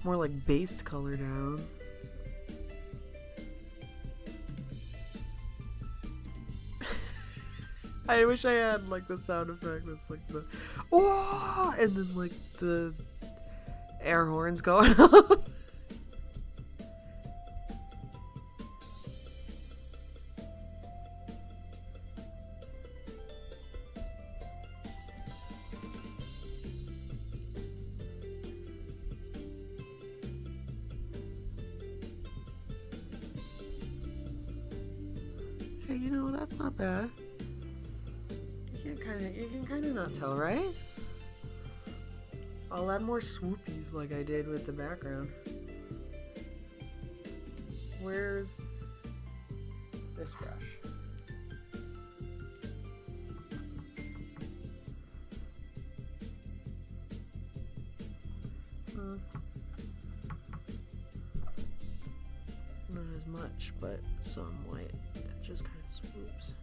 More like based color down. I wish I had like the sound effect that's like the oh, and then like the air horns going off. Hey, you know, that's not bad. You can kind of not tell, right? I'll add more swoopies like I did with the background. Where's this brush? Not as much, but some white. It just kind of swoops.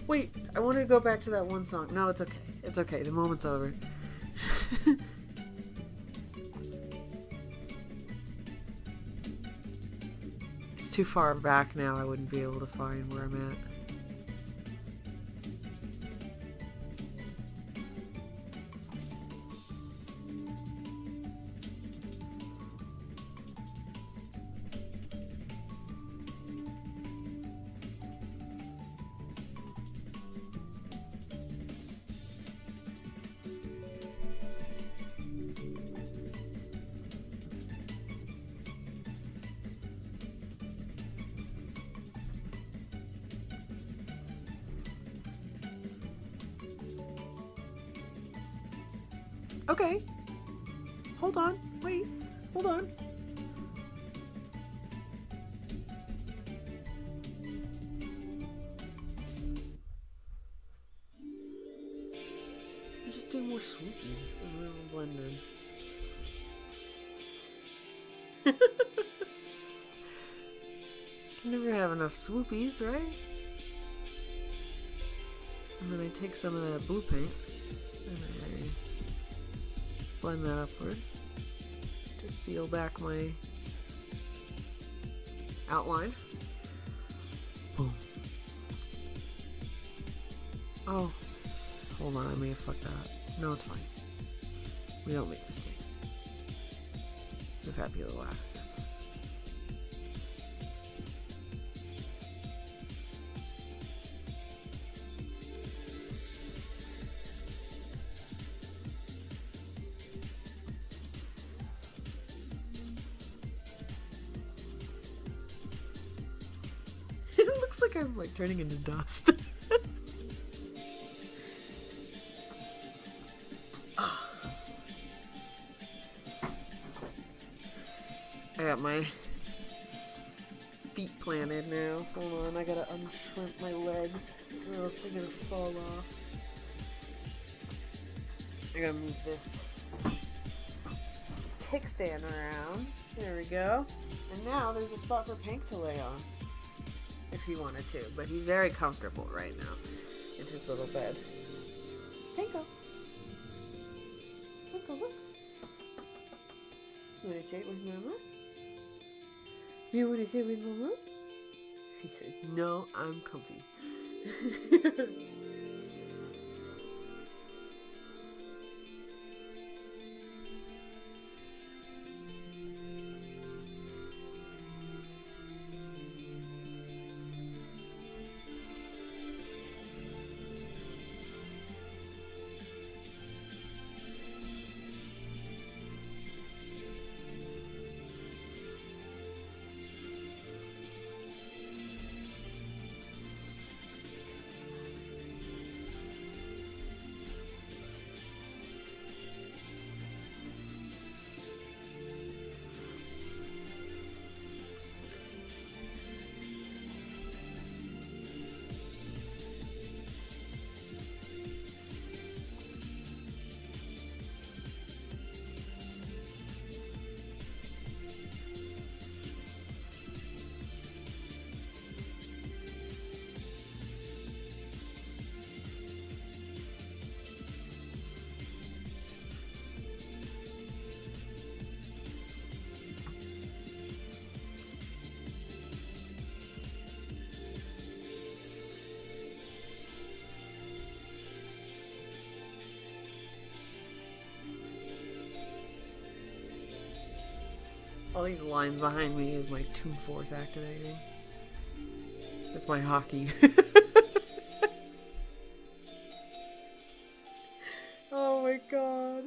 Wait, I wanted to go back to that one song. No, it's okay. It's okay. The moment's over. It's too far back now. I wouldn't be able to find where I'm at. Okay. Hold on. Wait. Hold on. I'm just doing more swoopies and then we'll blend in. Can never have enough swoopies, right? And then I take some of that blue paint and I blend that upward to seal back my outline. Boom. Oh, hold on, I may have fucked that up. No, it's fine. We don't make mistakes. We've happy little accidents. It looks like I'm like turning into dust. I got my feet planted now. Hold on, I gotta unshrimp my legs or else they're gonna fall off. I gotta move this kickstand around. There we go. And now there's a spot for Pank to lay on. If he wanted to, but he's very comfortable right now in his little bed. Panko! Panko, look! You wanna sit with Mama? You wanna sit with Mama? He says, no, I'm comfy. All these lines behind me is my Toon Force activating. It's my hockey. Oh my god.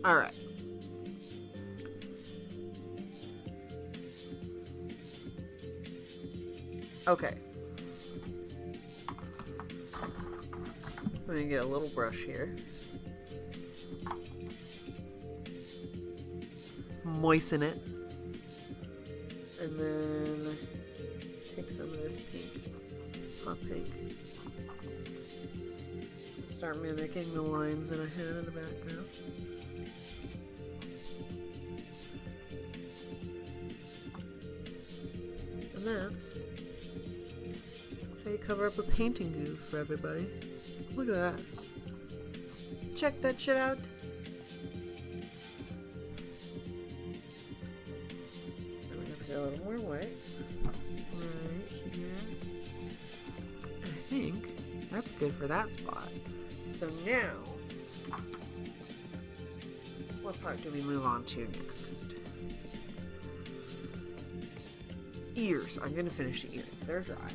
All right. Okay. I'm gonna get a little brush here. Moisten it. And then take some of this pink, hot pink. Start mimicking the lines that I had in the background. And that's how you cover up a painting goof for everybody. Look at that. Check that shit out. I'm gonna put a little more white right here. And I think that's good for that spot. So now, what part do we move on to next? Ears. I'm gonna finish the ears. They're dry.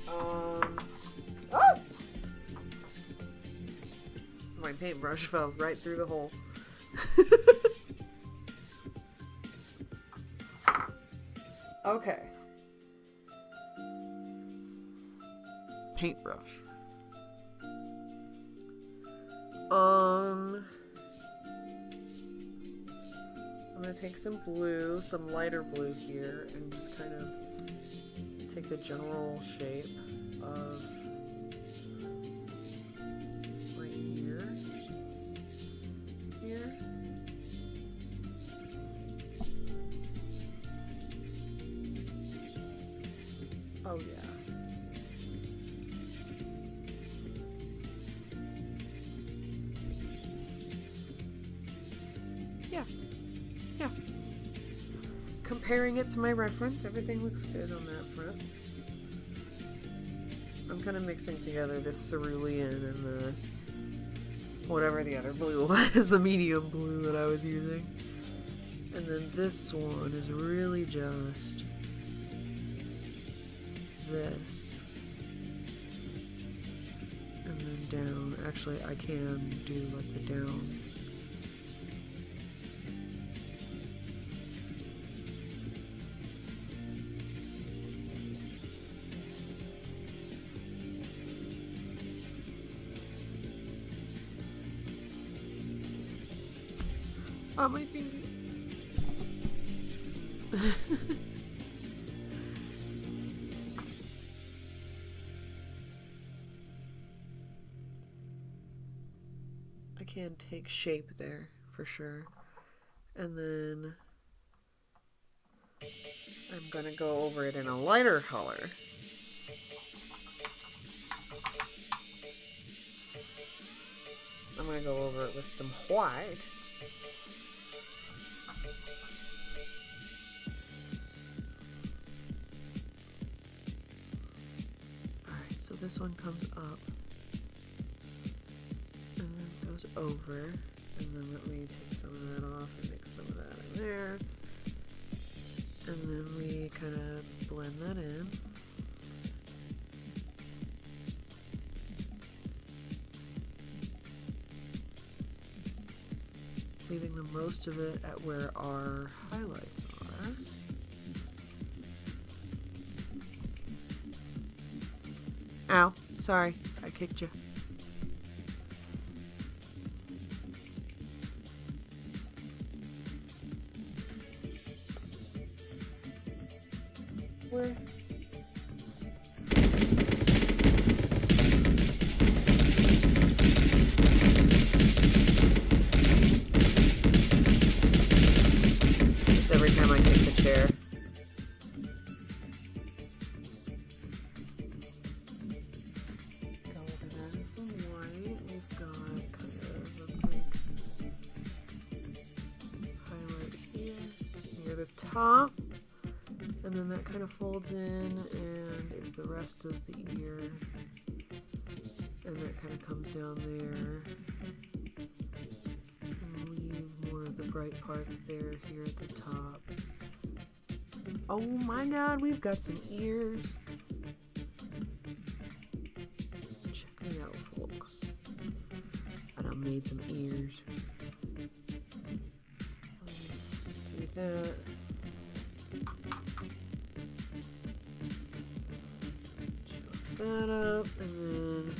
Ah! My paintbrush fell right through the hole. Okay. Paintbrush. I'm gonna take some blue, some lighter blue here, and just kind of take the general shape of my ear here. Oh yeah. Yeah. Comparing it to my reference, everything looks good on that front. I'm kind of mixing together this cerulean and the whatever the other blue was, the medium blue that I was using. And then this one is really just this. And then down. Actually, I can do like the down. On my finger. I can take shape there for sure. And then I'm gonna go over it in a lighter color. I'm gonna go over it with some white. So this one comes up and then goes over, and then let me take some of that off and mix some of that in there, and then we kind of blend that in. Leaving the most of it at where our highlights are. Ow, sorry, I kicked you. Where? top. And then that kind of folds in and is the rest of the ear. And that kind of comes down there. And leave more of the bright parts there, here at the top. Oh my god, we've got some ears. Check me out, folks. And I made some ears. Do that. That up, and then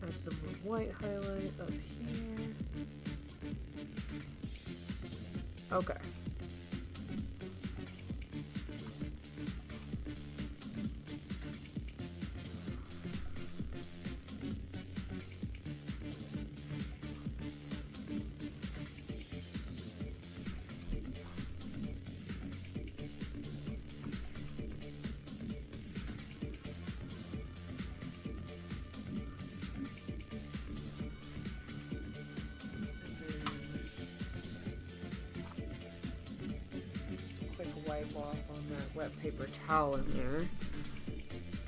add some more white highlight up here. Okay. Wipe off on that wet paper towel in there. And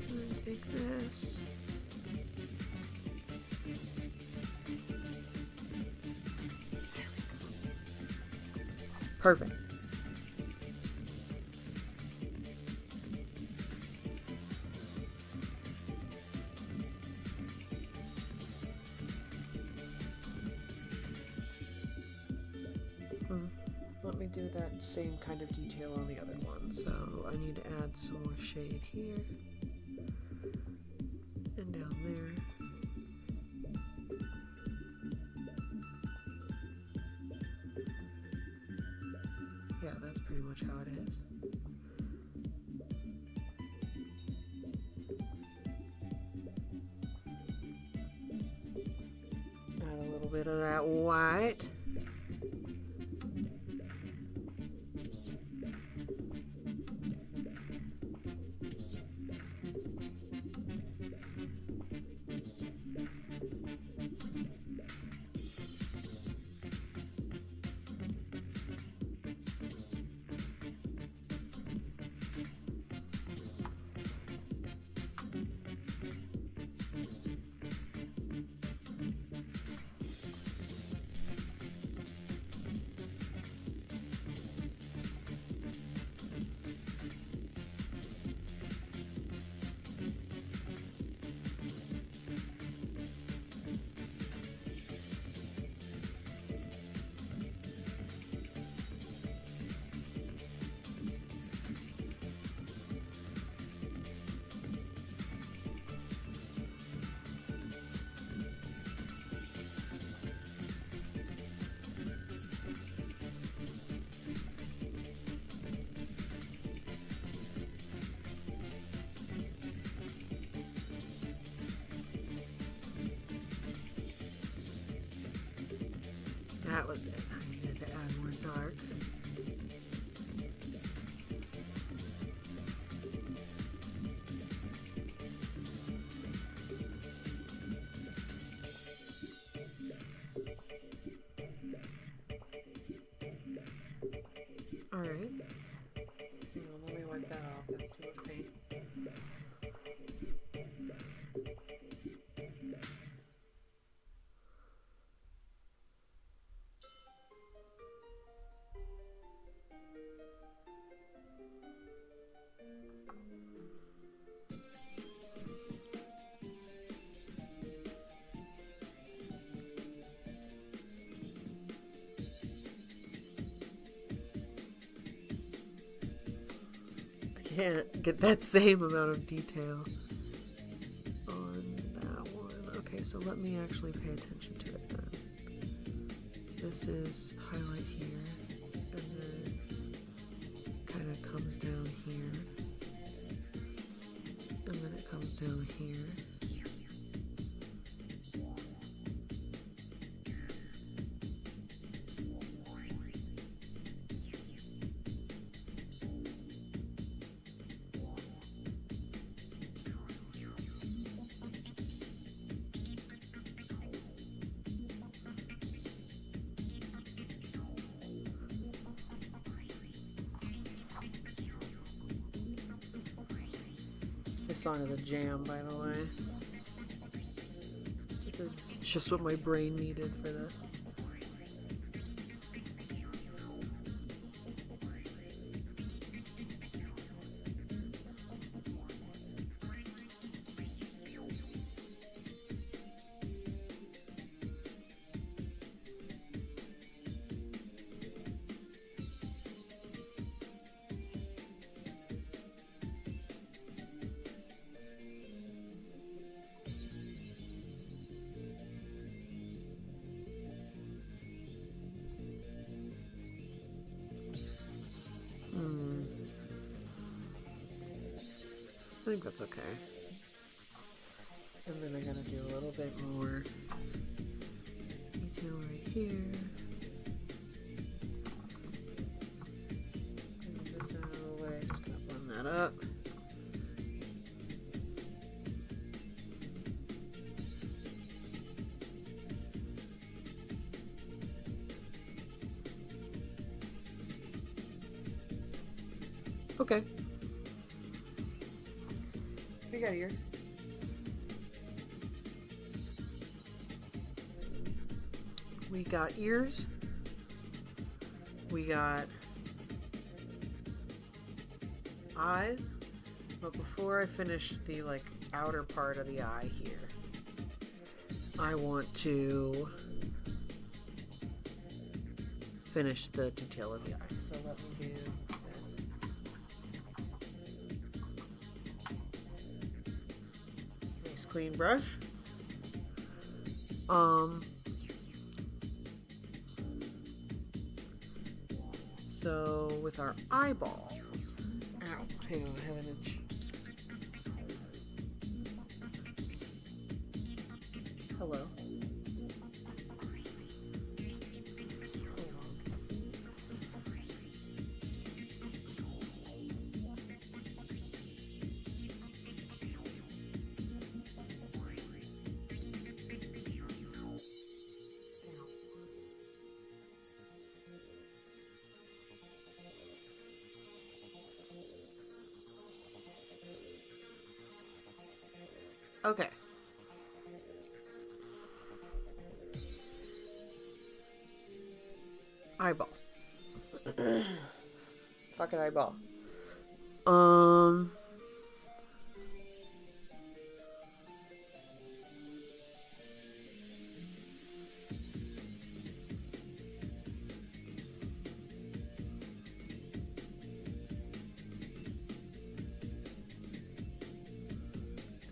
then take this. Perfect. Let me do that same kind of detail on the other one. So I need to add some more shade here and down there. Yeah, that's pretty much how it is. Add a little bit of that white. That was it. I needed to add more dark. Alright. Hang on, let me wipe that off. That's too much paint. Can't get that same amount of detail on that one. Okay, so let me actually pay attention to it then. This is highlight here, and then kind of comes down here, and then it comes down here. This song is a jam, by the way. This is just what my brain needed for this. I think that's okay. And then I gotta do a little bit more detail right here. Move this out of the way. Just gonna blend that up. Okay. We got ears. We got ears. We got eyes. But before I finish the outer part of the eye here, I want to finish the detail of the eye. So let me do this. Nice clean brush. So with our eyeballs, ow, hang on, I have an itch. Hello. Hold on. Okay. Eyeballs. Fucking eyeball.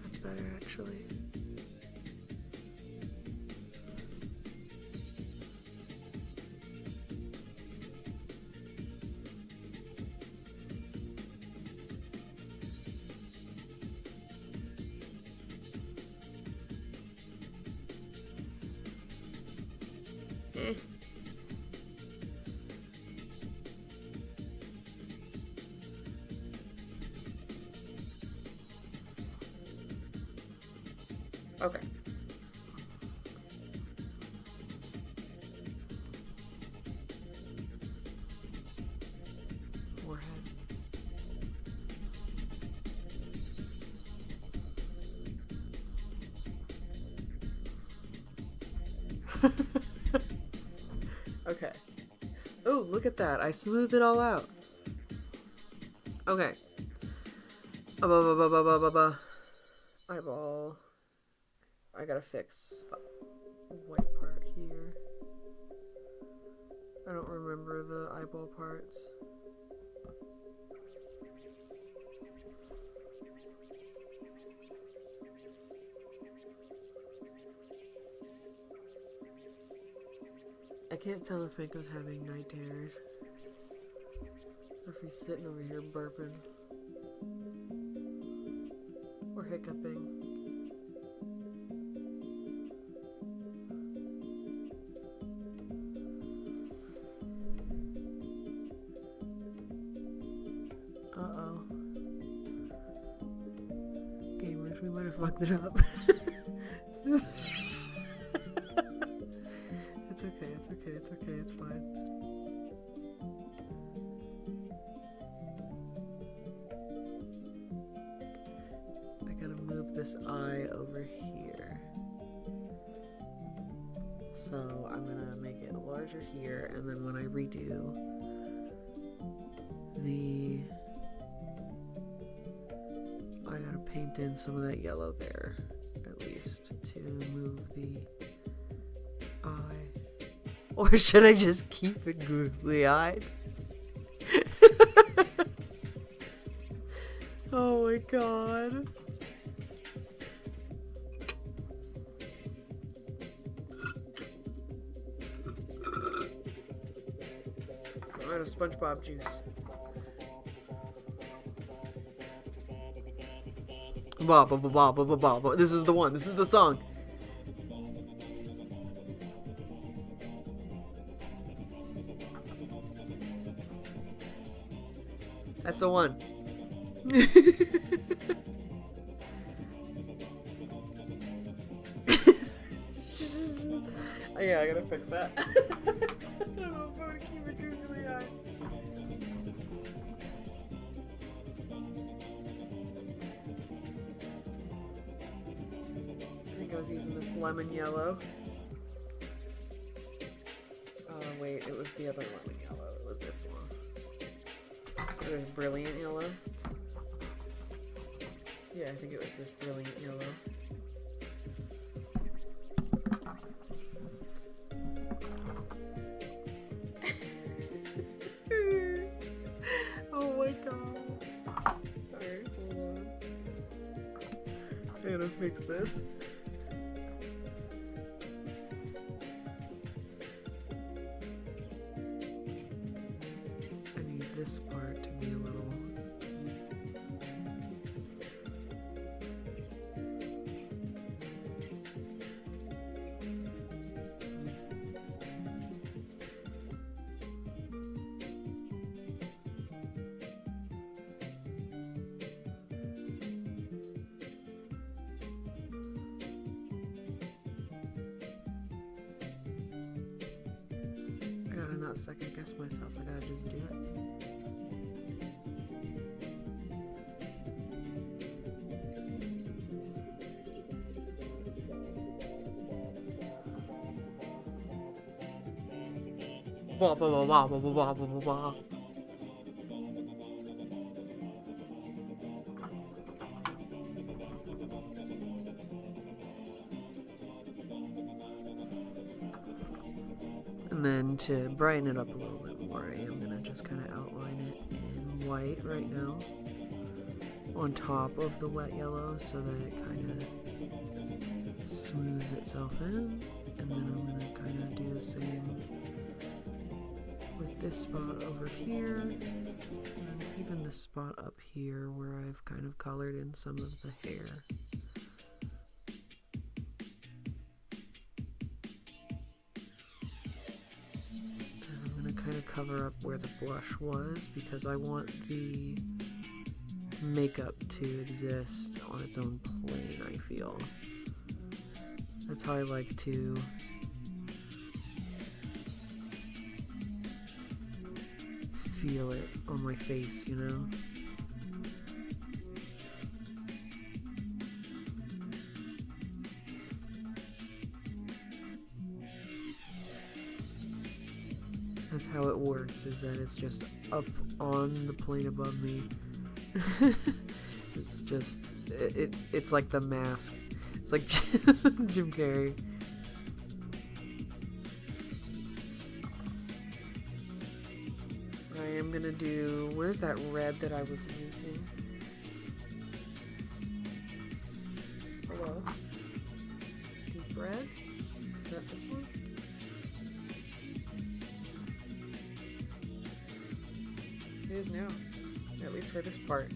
That's better, actually. Okay. Forehead. Okay. Oh, look at that. I smoothed it all out. Okay. Eyeball. I gotta fix the white part here. I don't remember the eyeball parts. I can't tell if Mako's having night terrors or if he's sitting over here burping or hiccuping. Uh-oh. Gamers, we might have fucked it up. It's okay, it's okay, it's okay, it's fine. this eye over here. So I'm gonna make it larger here, and then when I redo I gotta paint in some of that yellow there, at least, to move the eye. Or should I just keep it googly-eyed? Oh my god. I'm out of SpongeBob juice. Ba ba ba ba ba ba ba ba. This is the one. This is the song. That's the one. Oh, yeah, I gotta fix that. I don't know if I would keep it googly eyed. I think I was using this lemon yellow. Wait, it was the other lemon yellow. It was this one. This brilliant yellow. Yeah, I think it was this brilliant yellow. Oh my god. Alright, hold on. I gotta fix this. I need this part to be a little... I gotta not second guess myself, I gotta just do it. Ba ba ba ba ba ba ba ba ba. And then to brighten it up a little bit more, I am gonna just kind of outline it in white right now on top of the wet yellow so that it kind of smooths itself in. And then I'm gonna kind of do the same with this spot over here, and even this spot up here where I've kind of colored in some of the hair. And I'm going to kind of cover up where the blush was because I want the makeup to exist on its own plane, I feel. That's how I like to feel it on my face, you know? That's how it works, is that it's just up on the plane above me. It's just, it's like the mask. It's like Jim Carrey. I am gonna do, where's that red that I was using? Hello? Deep red? Is that this one? It is now, at least for this part.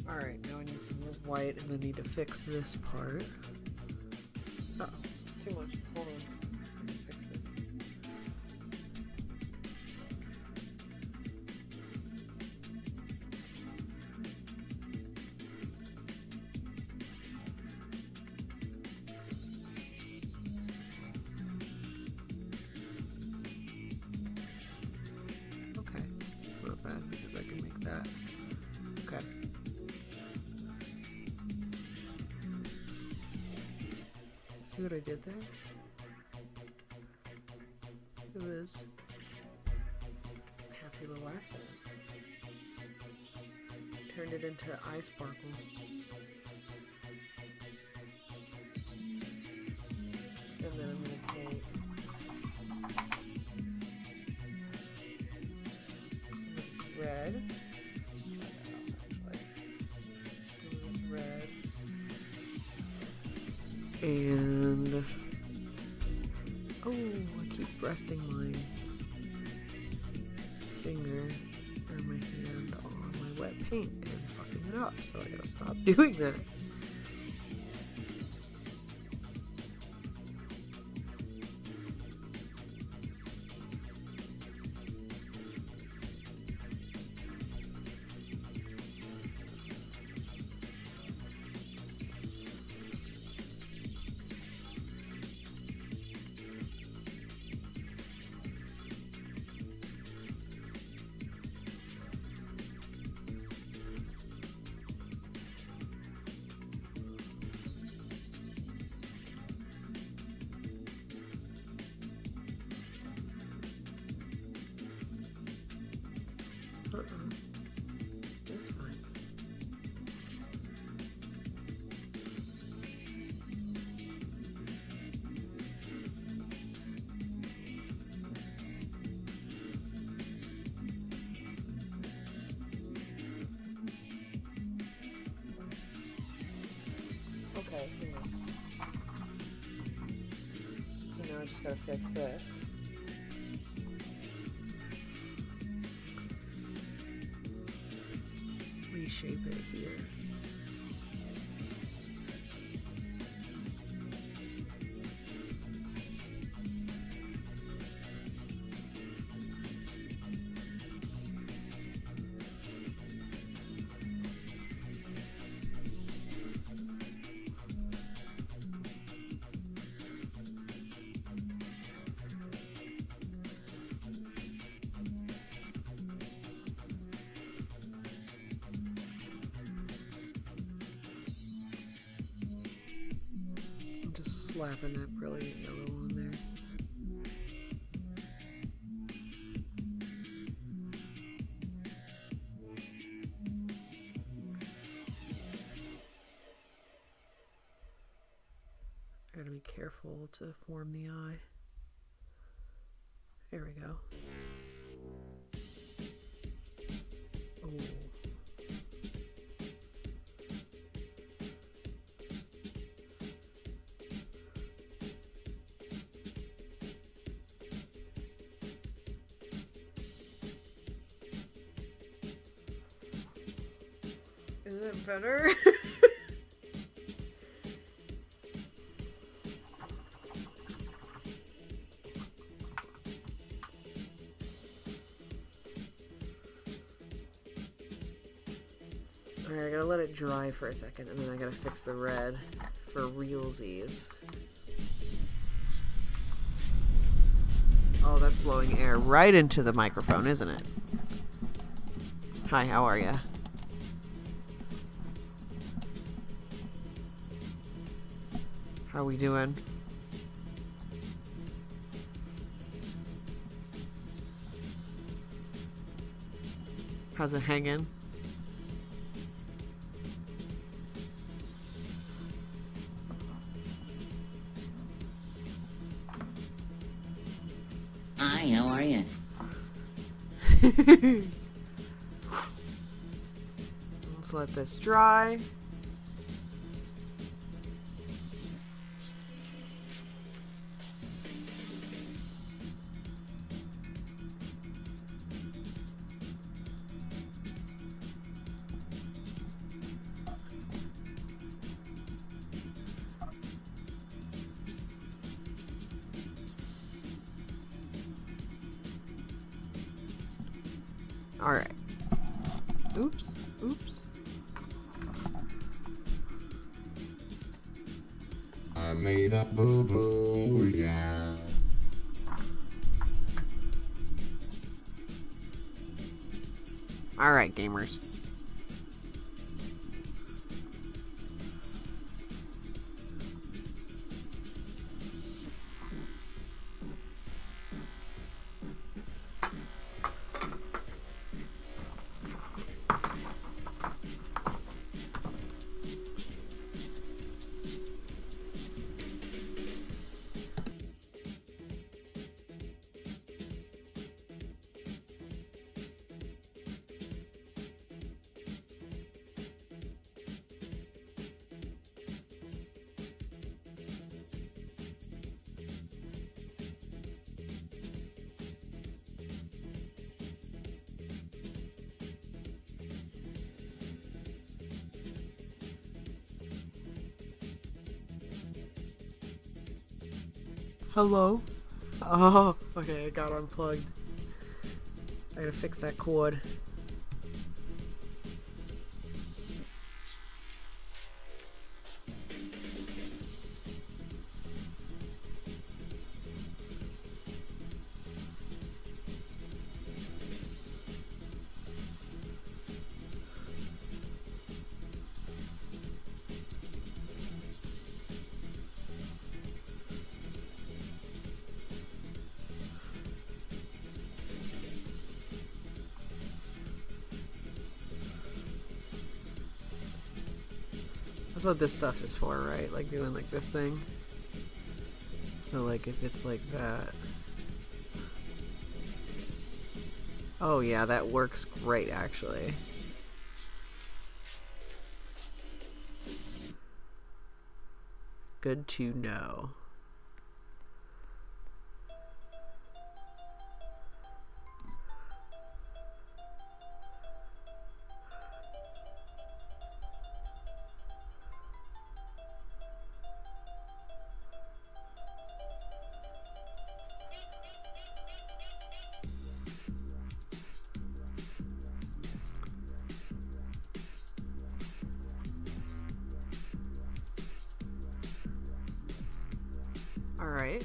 Alright, now I need some more white and I need to fix this part. Oh, too much. Hold on. Fix this. See what I did there? It was a happy little accident. Turned it into eye sparkle. And then I'm going to take some of this red. Some of this red. And oh, I keep resting my finger or my hand on my wet paint and fucking it up, so I gotta stop doing that. That's fine. Okay, here. So now I just gotta fix this. Reshape it here. Slapping that brilliant yellow on there. I gotta be careful to form the eye. There we go. Oh. Is it better? Alright, I gotta let it dry for a second and then I gotta fix the red for realsies. Oh, that's blowing air right into the microphone, isn't it? Hi, how are ya? How we doing? How's it hanging? Hi, how are you? Let's let this dry. All right. Oops. Oops. I made a boo-boo, yeah. All right, gamers. Hello? Oh, okay, I got unplugged. I gotta fix that cord. That's what this stuff is for, right? Like doing like this thing. So like if it's like that. Oh yeah, that works great actually. Good to know. Alright.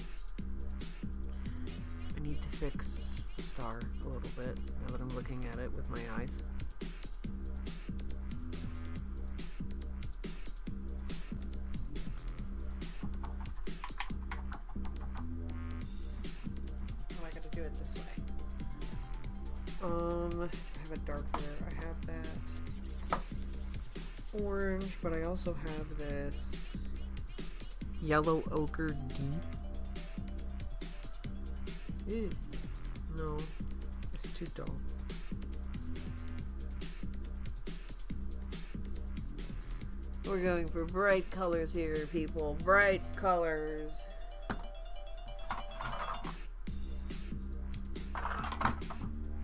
I need to fix the star a little bit now that I'm looking at it with my eyes. Oh, I gotta do it this way. I have a darker, I have that orange, but I also have this yellow ochre deep. Ew. No, it's too dull. We're going for bright colors here, people. Bright colors.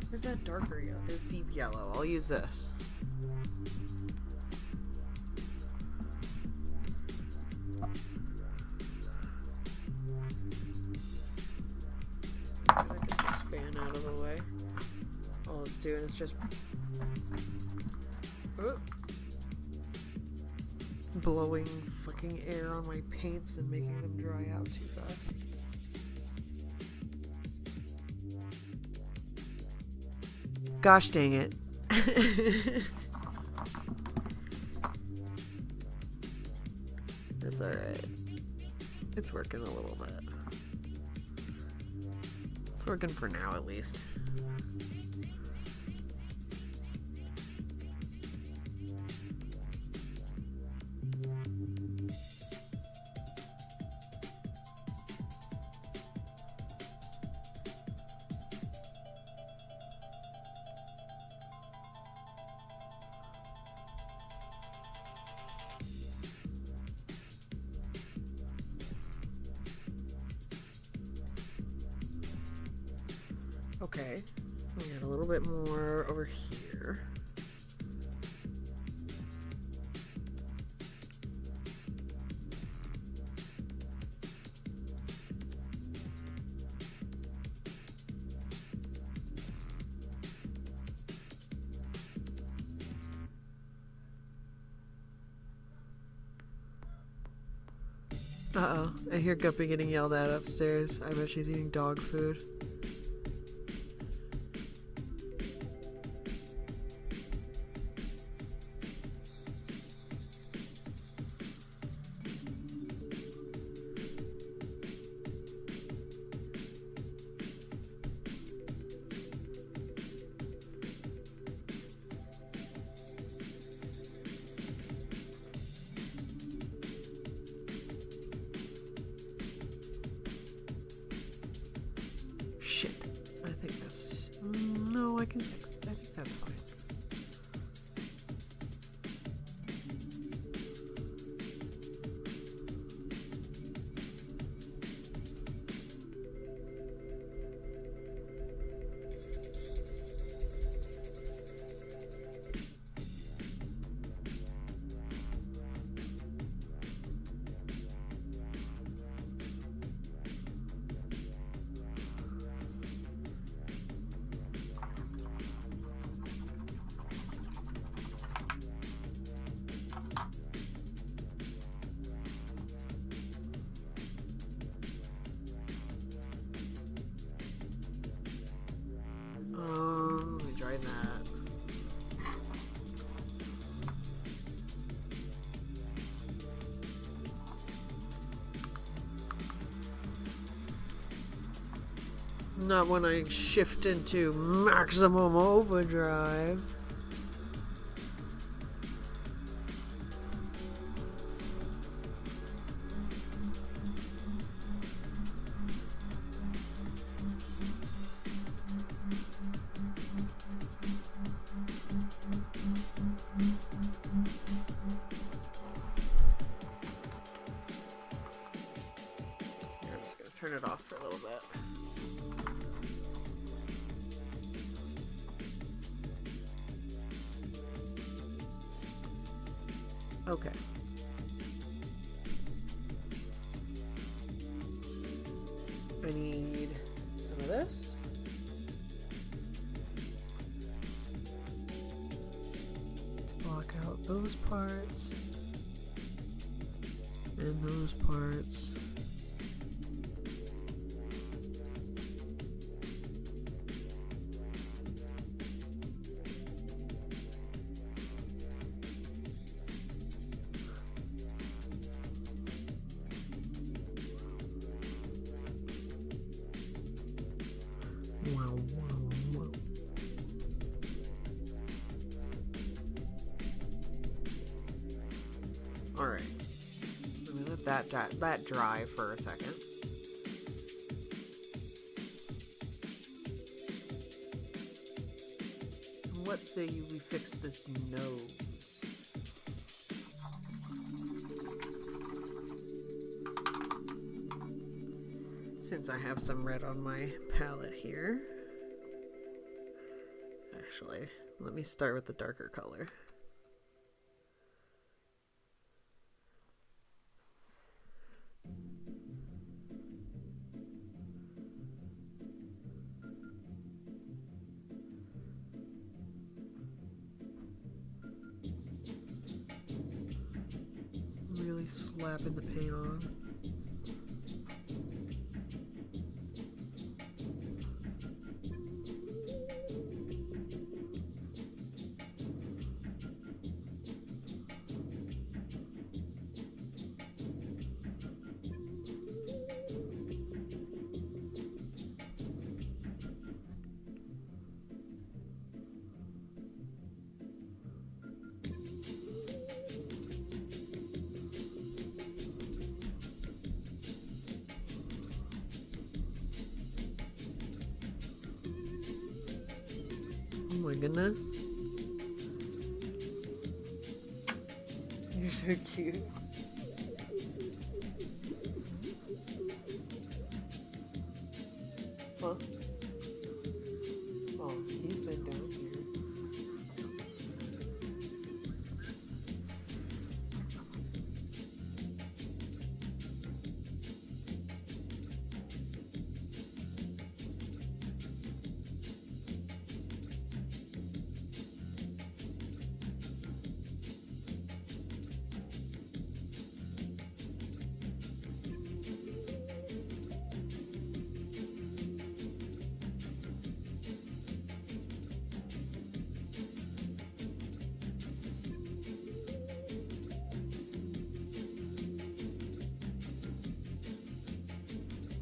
Where's that darker yellow? There's deep yellow. I'll use this. Get this fan out of the way. All it's doing is just blowing fucking air on my paints and making them dry out too fast. Gosh dang it. It's alright. It's working a little bit. It's working for now, at least. Okay, we got a little bit more over here. Uh-oh, I hear Guppy getting yelled at upstairs. I bet she's eating dog food. Not when I shift into maximum overdrive. I'm just gonna turn it off for a little bit. Okay. I need some of this. To block out those parts. And those parts. Wow. All right. Let me let that dry for a second. What say we fix this nose? Since I have some red on my palette here. Actually, let me start with the darker color. Really slapping the paint on. Oh my goodness. You're so cute. Huh? Oh, he's been down here.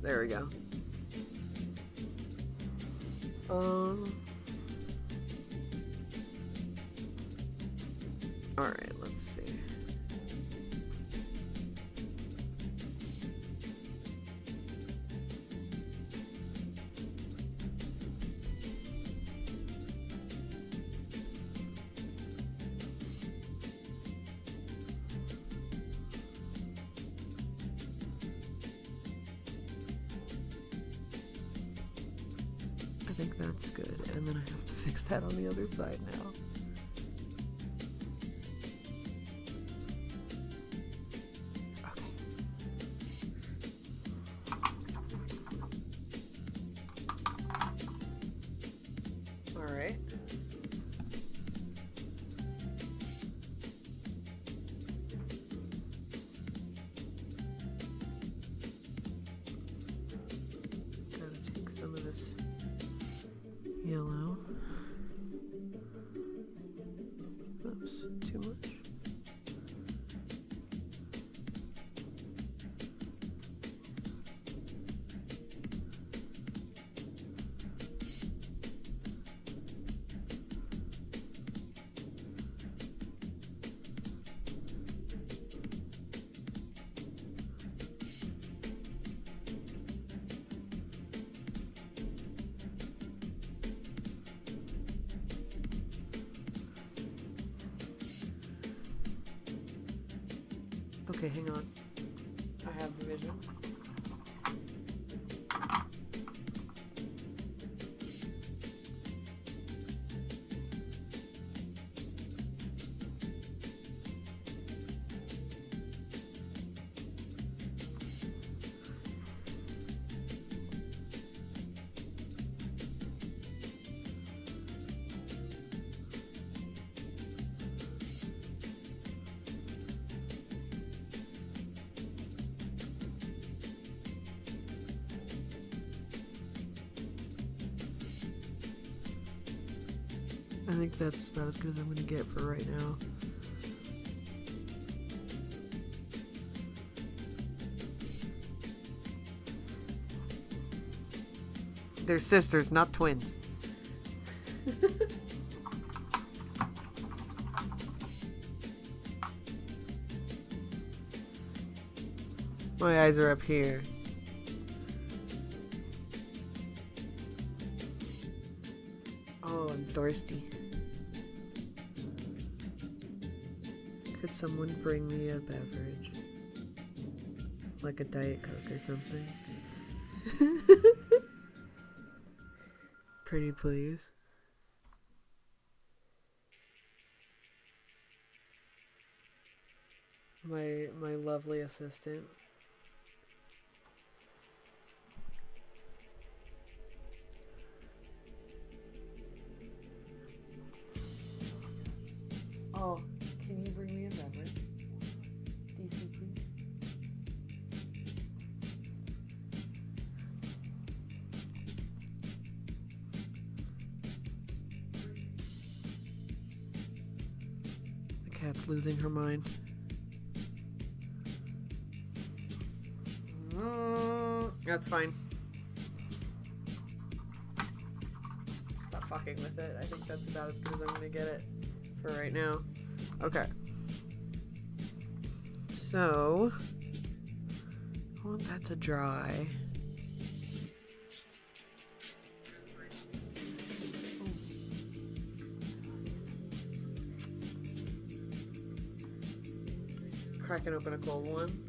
There we go. All right, let's see. I think that's good, and then I have to fix that on the other side now. Okay. All right. Gotta take some of this yellow. Okay, hang on. I have the vision. I think that's about as good as I'm going to get for right now. They're sisters, not twins. My eyes are up here. Oh, I'm thirsty. Could someone bring me a beverage? Like a Diet Coke or something? Pretty please. My lovely assistant. Oh, can you bring me a beverage? DC, please. The cat's losing her mind. That's fine. Stop fucking with it. I think that's about as good as I'm gonna get it for right now. Okay. So, I want that to dry. Cracking open a cold one.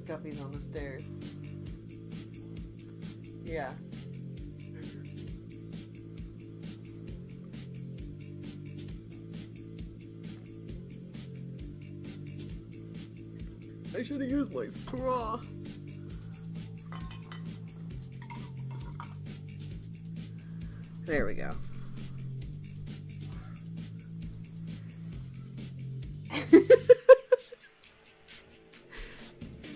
Guppy's on the stairs. Yeah. I should have used my straw. There we go.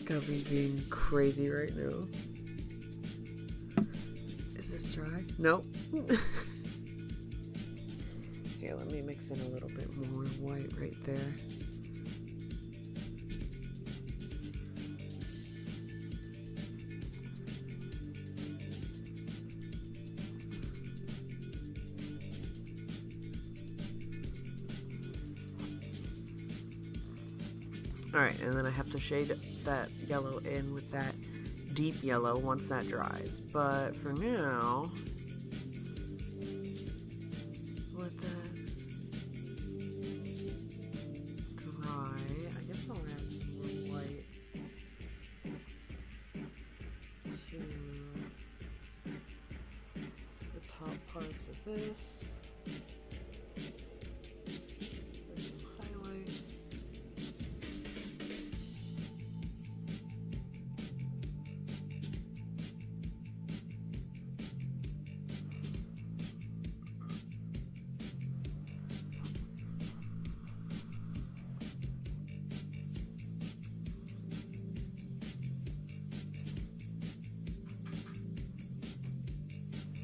Guppy being crazy right now. Is this dry? Nope. Here, let me mix in a little bit more white right there. Alright, and then I have to shade that yellow in with that deep yellow once that dries. But for now, let that dry. I guess I'll add some more white to the top parts of this. There's some highlights.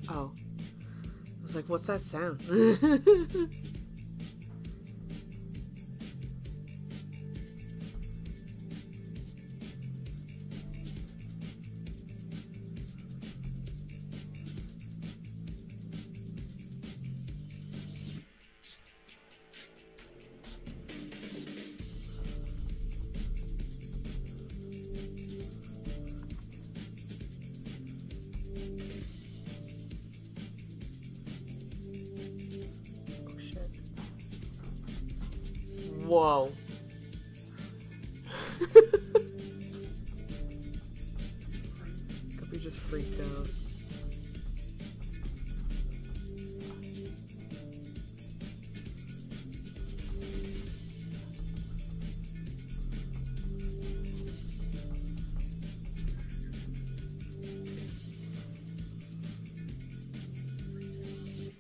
Oh. I was like, what's that sound? Oh shit. Whoa. Guppy just freaked out.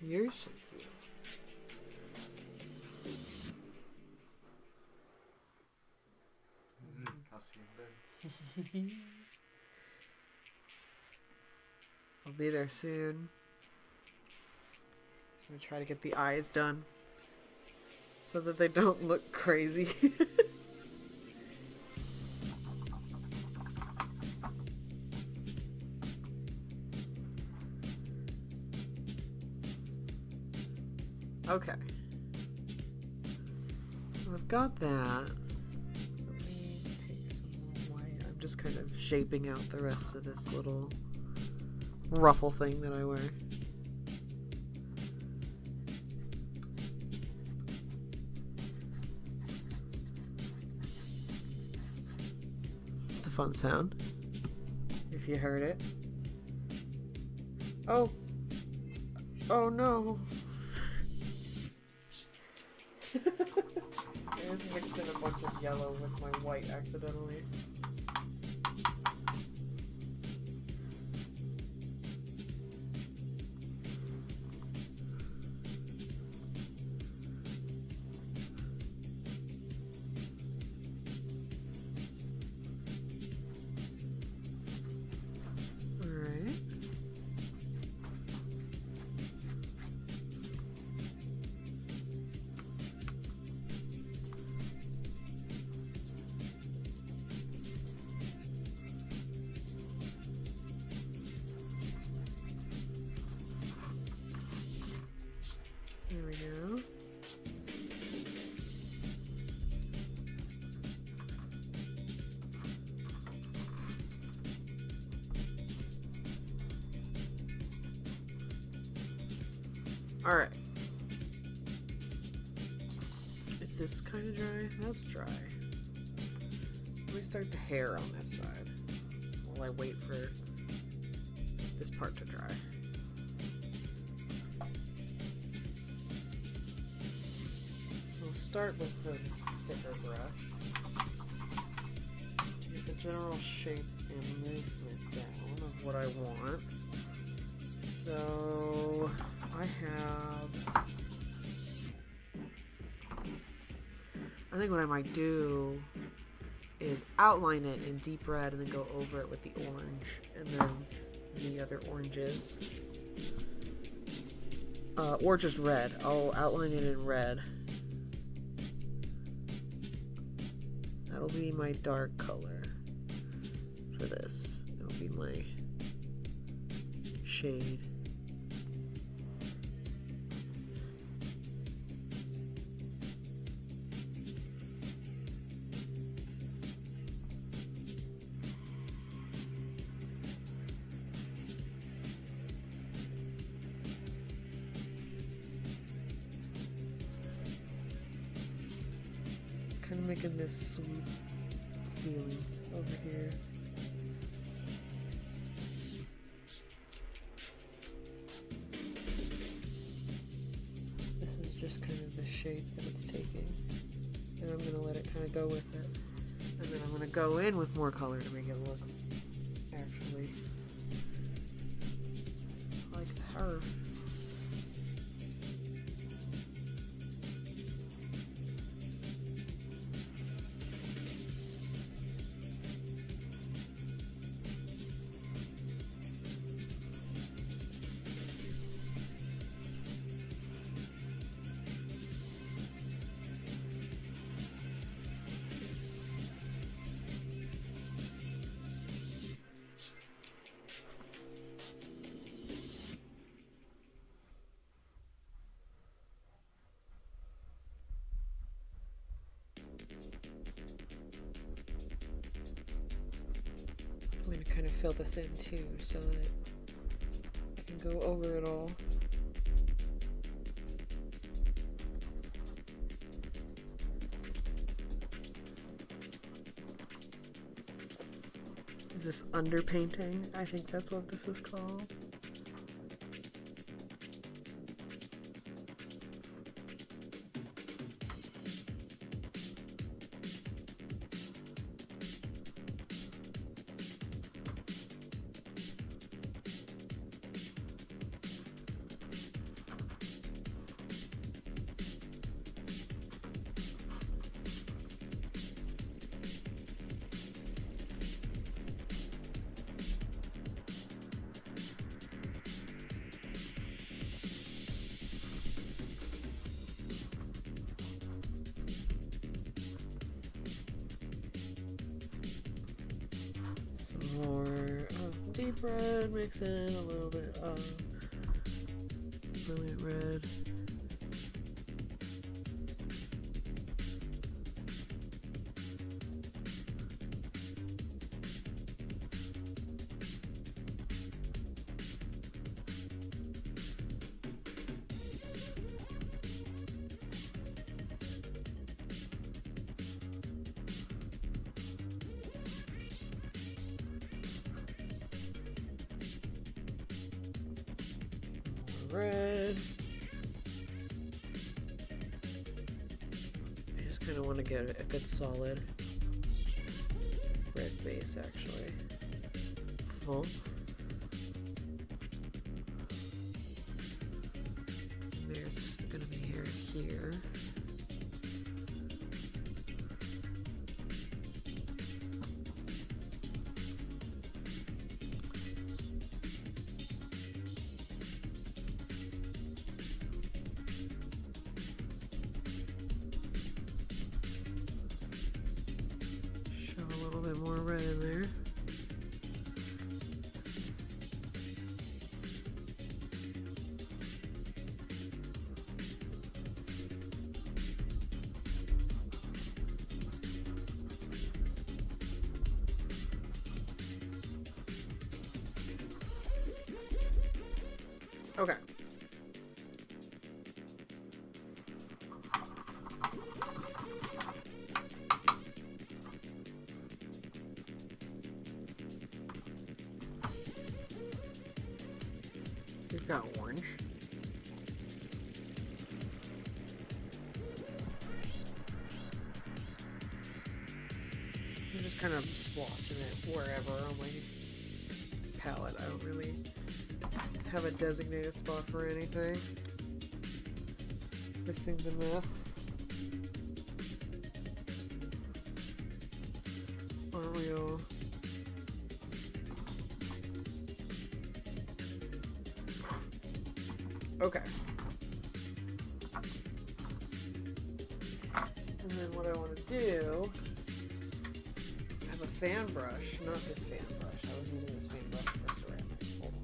You're so cute. I'll see you in bed. I'll be there soon. I'm gonna try to get the eyes done so that they don't look crazy. Okay. So I've got that. Let me take some more white. I'm just kind of shaping out the rest of this little ruffle thing that I wear. It's a fun sound, if you heard it. Oh. Oh no. I just mixed in a bunch of yellow with my white accidentally. Alright. There we go. All right. Is this kind of dry? That's dry. Let me start the hair on this side while I wait for this part to dry. So we'll start with the thicker brush. Get the general shape and movement down of what I want. So I think what I might do is outline it in deep red and then go over it with the orange and then the other oranges. Or just red. I'll outline it in red. That'll be my dark color for this. It'll be my shade. Kind of making this sweet feeling over here. This is just kind of the shape that it's taking, and I'm going to let it kind of go with it, and then I'm going to go in with more color to make it look actually like her. I'm going to kind of fill this in too so that I can go over it all. Is this underpainting? I think that's what this is called. More deep red, mix in a little bit of brilliant red. Red. I just kind of want to get a good solid red base, actually. Oh. There's gonna be hair here. A little bit more red in there. Okay. We've got orange. I'm just kind of splotching it wherever on my palette. I don't really have a designated spot for anything. This thing's a mess. Aren't we all? Okay. And then what I want to do, I have a fan brush, not this fan brush. I was using this fan brush for ceramic. Hold on.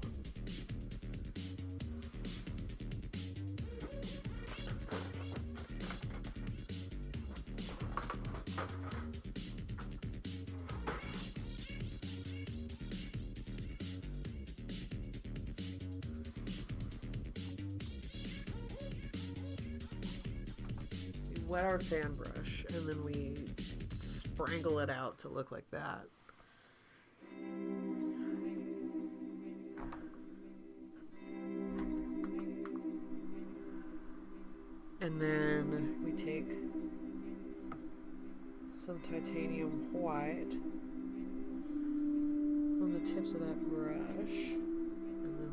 Wet our fan brush and then we sprangle it out to look like that. And then we take some titanium white on the tips of that brush, and then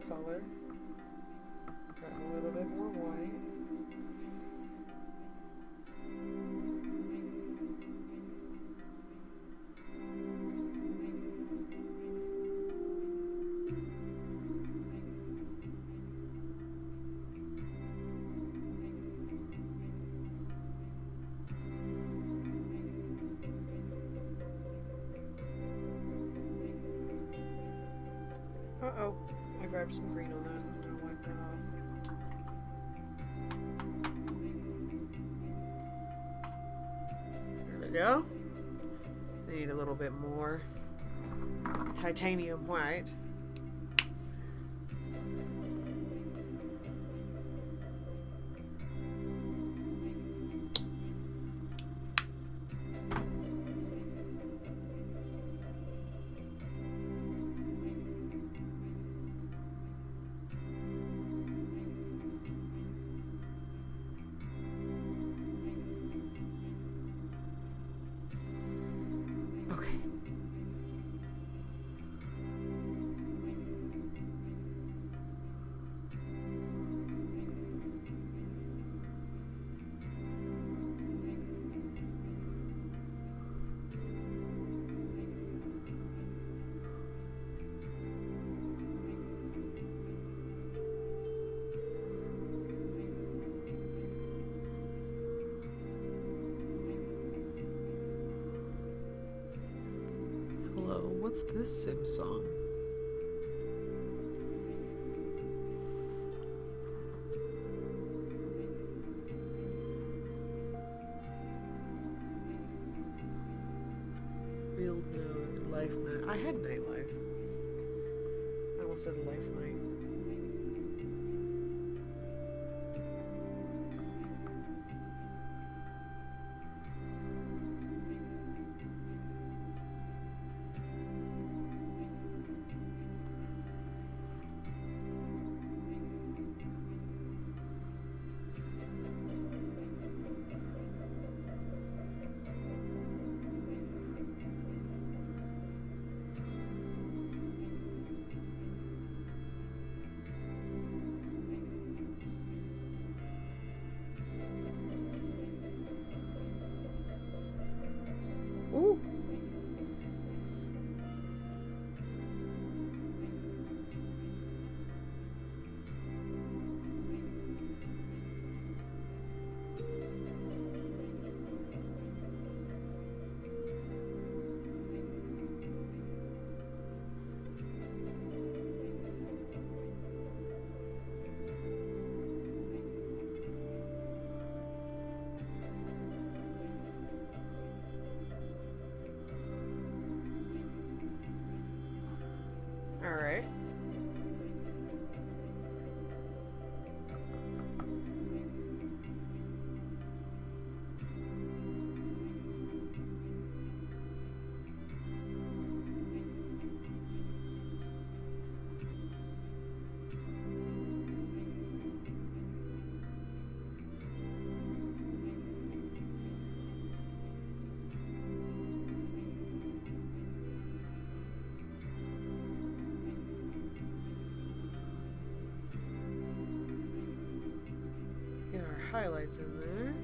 color, grab a little bit more white, uh-oh, I grabbed some green on that. I'm going to wipe that off. There we go. I need a little bit more. titanium white. Okay. Hello, what's this Sims song? Build node, life night. I had nightlife. I almost said life night. Ooh. All right. Get our highlights in there.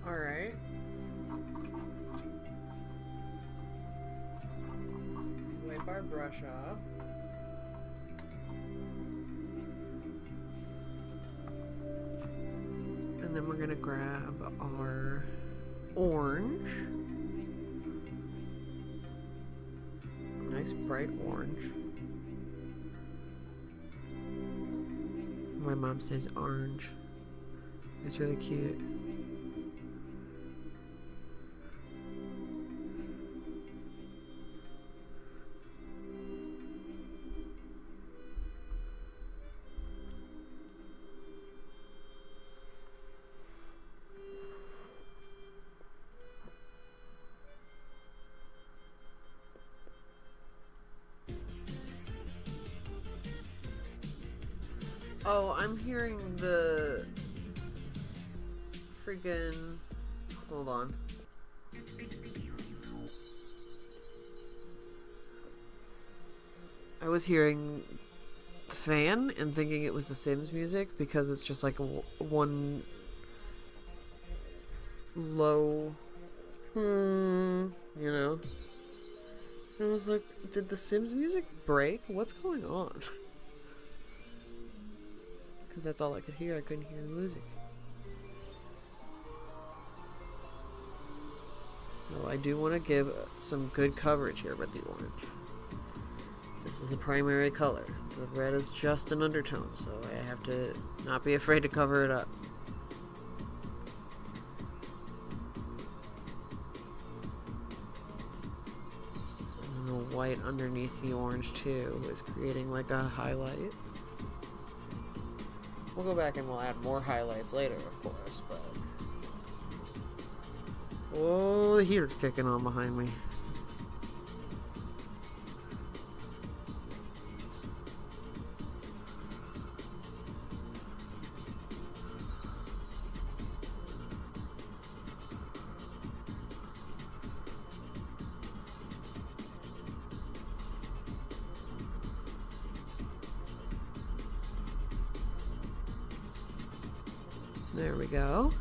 All right. Wipe our brush off. And then we're gonna grab our orange. Nice bright orange. My mom says orange. It's really cute. Oh, I'm hearing the freaking. Hold on. I was hearing the fan and thinking it was the Sims music because it's just like one low, you know. And I was like, did the Sims music break? What's going on? Because that's all I could hear. I couldn't hear the music. So I do want to give some good coverage here with the orange. This This is the primary color. The red is just an undertone, so I have to not be afraid to cover it up. And the white underneath the orange too is creating like a highlight. We'll go back and we'll add more highlights later, of course, but... Oh, the heater's kicking on behind me. There we go.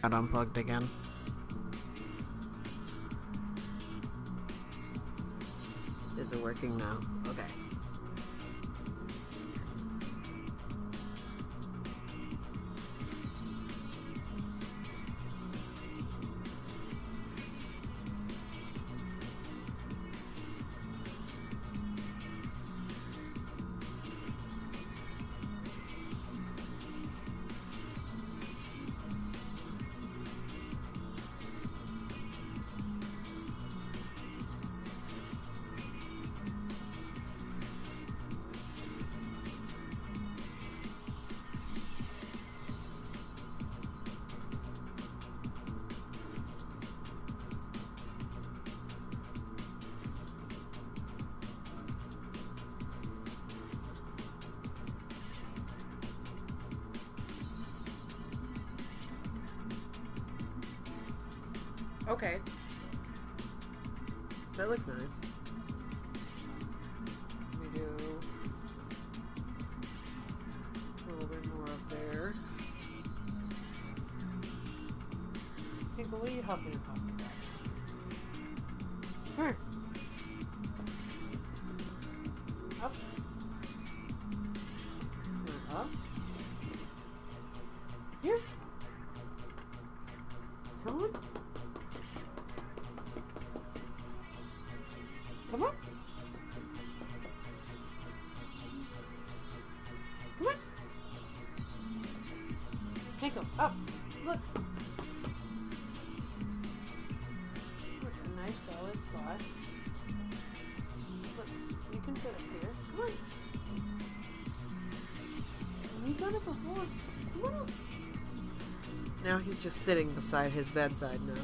Got unplugged again. Is it working now? Okay. Okay. That looks nice. We do a little bit more up there. Tinkle, what are you huffing and puffing about? Come here. Up. Up. Here. Come on. Come on. Come on. Take him up. Look. Look, a nice solid spot. Look, you can fit up here. Come on. You've done it before. Come on. Now he's just sitting beside his bedside now.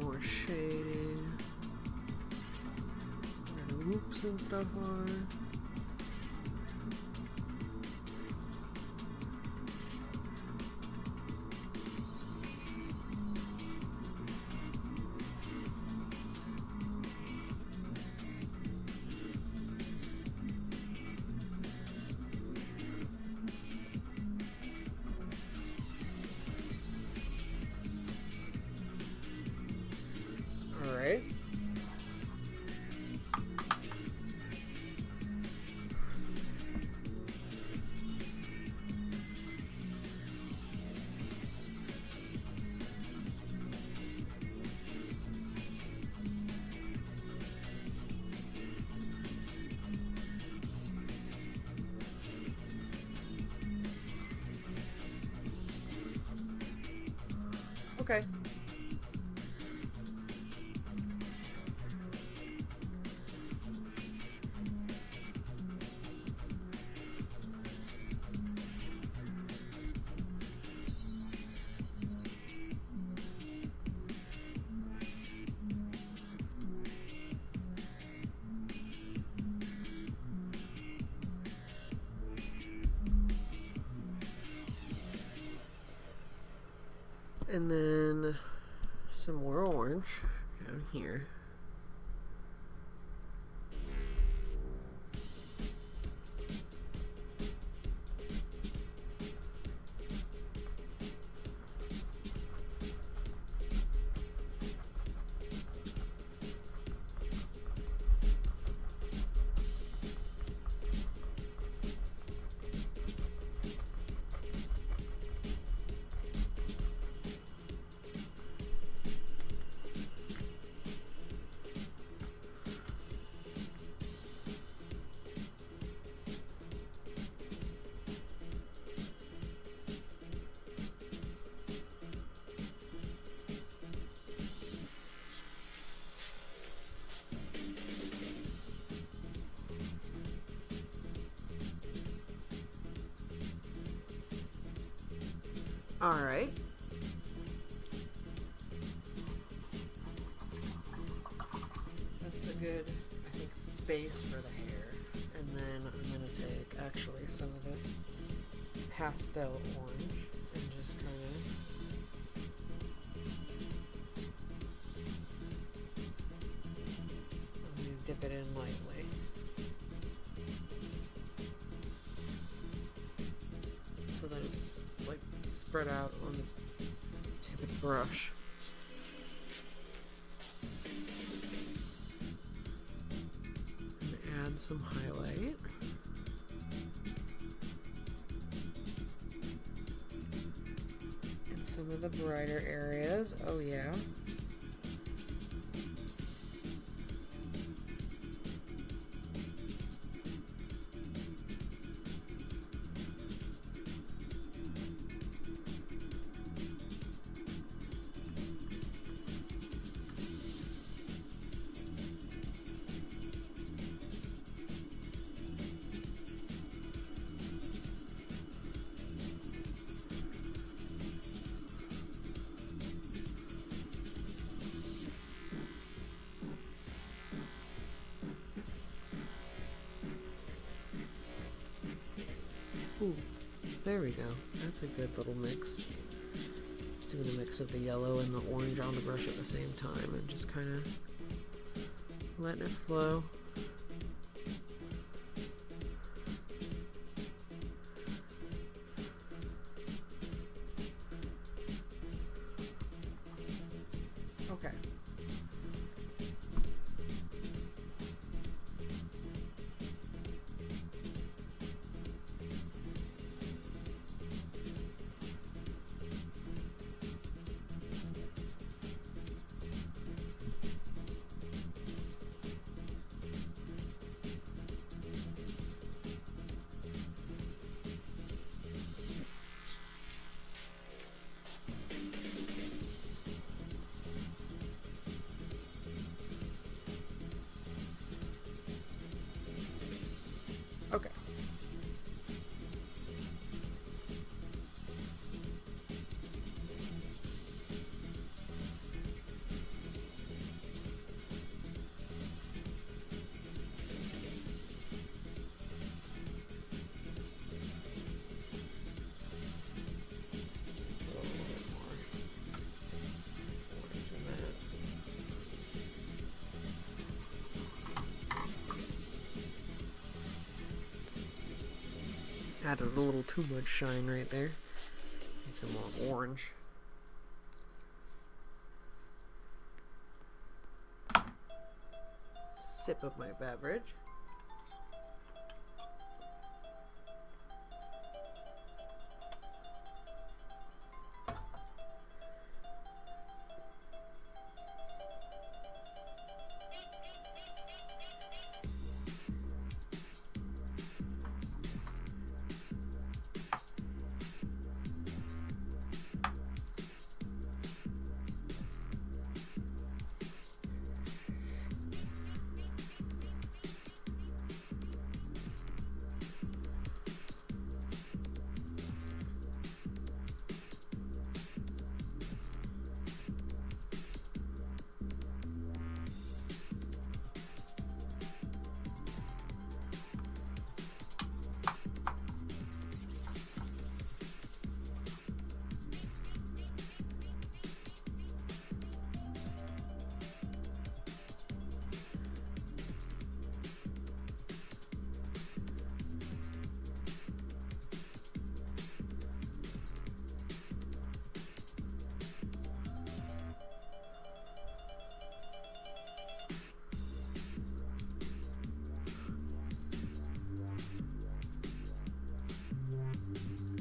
More shading. Where the loops and stuff are. Alright. Okay. And then some more orange down here. Alright. That's a good, I think, base for the hair. And then I'm going to take, actually, some of this pastel orange and just kind of dip it in lightly. So that it's like spread out on the tip of the brush. And add some highlight. And some of the brighter areas. Oh yeah. Ooh, there we go. That's a good little mix. Doing a mix of the yellow and the orange on the brush at the same time and just kind of letting it flow. Okay. Okay. A little bit more orange in that. Added a little too much shine right there. Need some more orange. Sip of my beverage.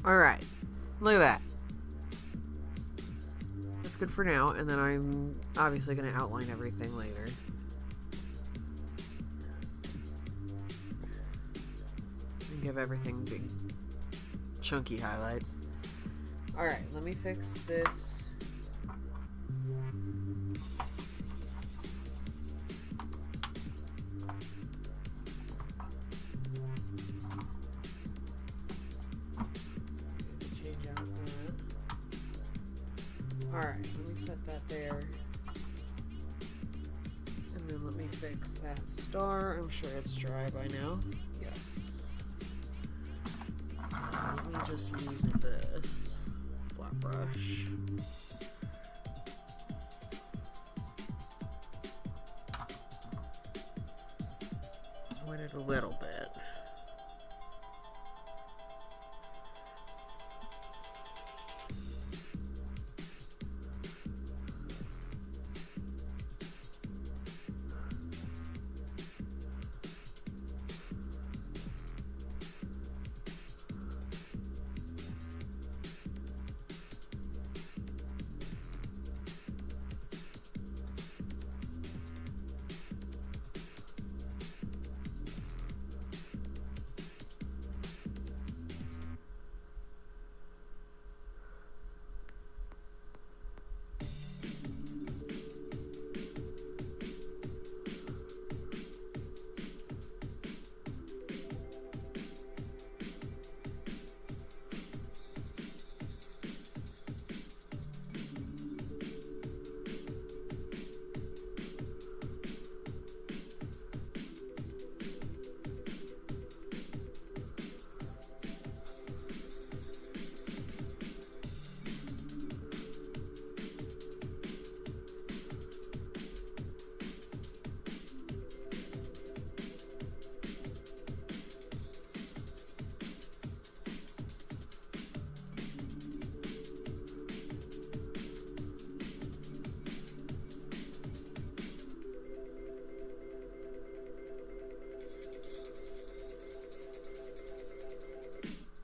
Alright, look at that. That's good for now, and then I'm obviously going to outline everything later. And give everything big, chunky highlights. Alright, let me fix this. Change out that. Alright, let me set that there. And then let me fix that star. I'm sure it's dry by now. Yes. So let me just use this flat brush. Wet it a little bit.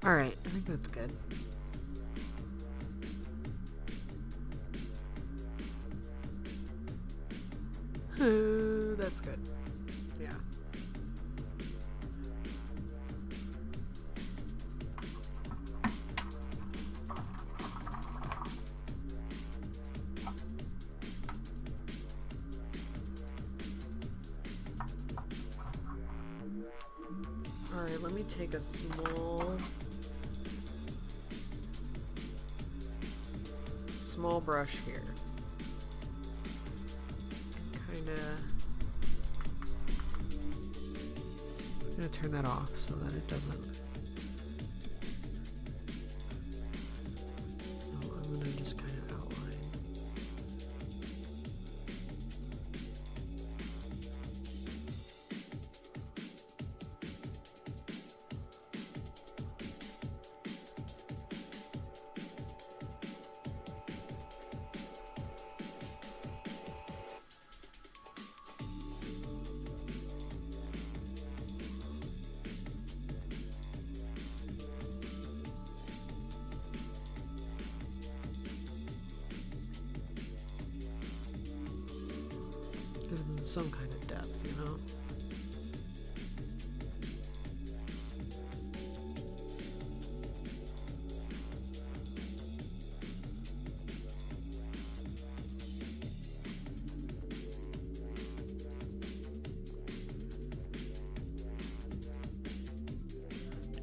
Alright, I think that's good. That's good. Yeah. Alright, let me take a small brush here. I'm gonna turn that off so that it doesn't. So I'm gonna just kind of outline. Give them some kind of depth, you know?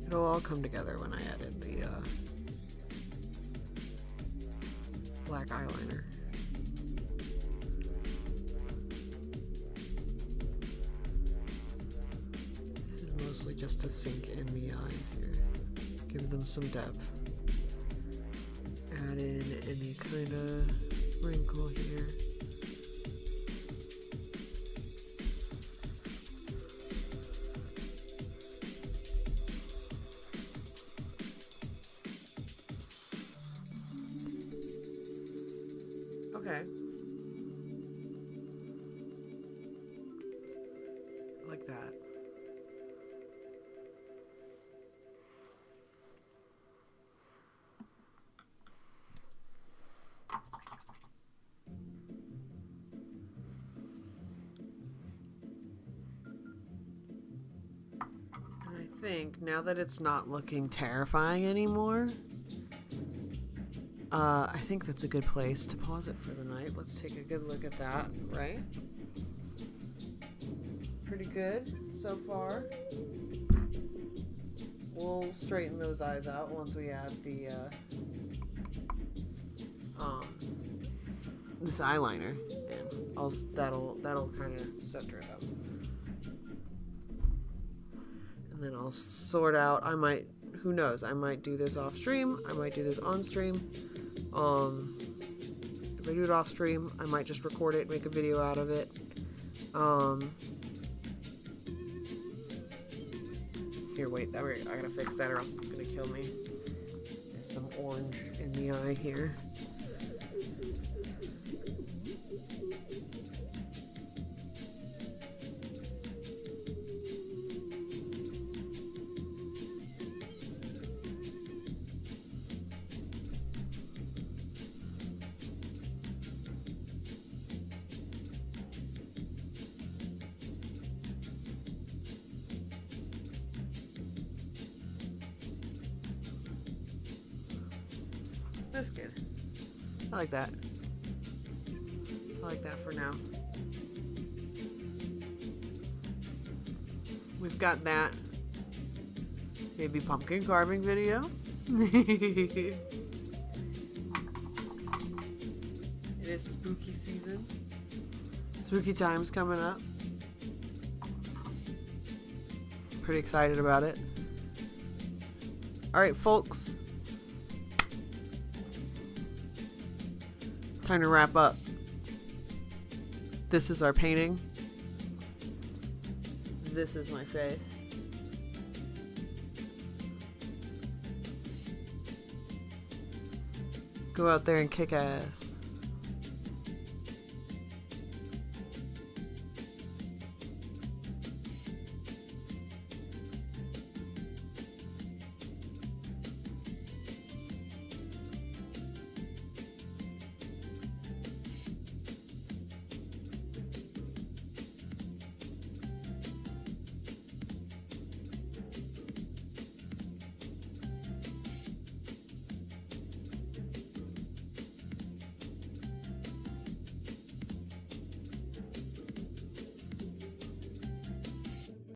It'll all come together when I added the black eyeliner. Mostly just to sink in the eyes here. Give them some depth. Add in any kind of wrinkle here. Okay. Like that. I think now that it's not looking terrifying anymore, I think that's a good place to pause it for the night. Let's take a good look at that, right? Pretty good so far. We'll straighten those eyes out once we add the this eyeliner, and that'll kind of center it up. And then I'll sort out. I might, who knows? I might do this off stream. I might do this on stream. If I do it off stream, I might just record it, make a video out of it. Here, wait, I gotta fix that or else it's gonna kill me. There's some orange in the eye here. That's good. I like that. I like that for now. We've got that. Maybe pumpkin carving video. It is spooky season. Spooky time's coming up. Pretty excited about it. Alright, folks. Time to wrap up. This is our painting. This is my face. Go out there and kick ass.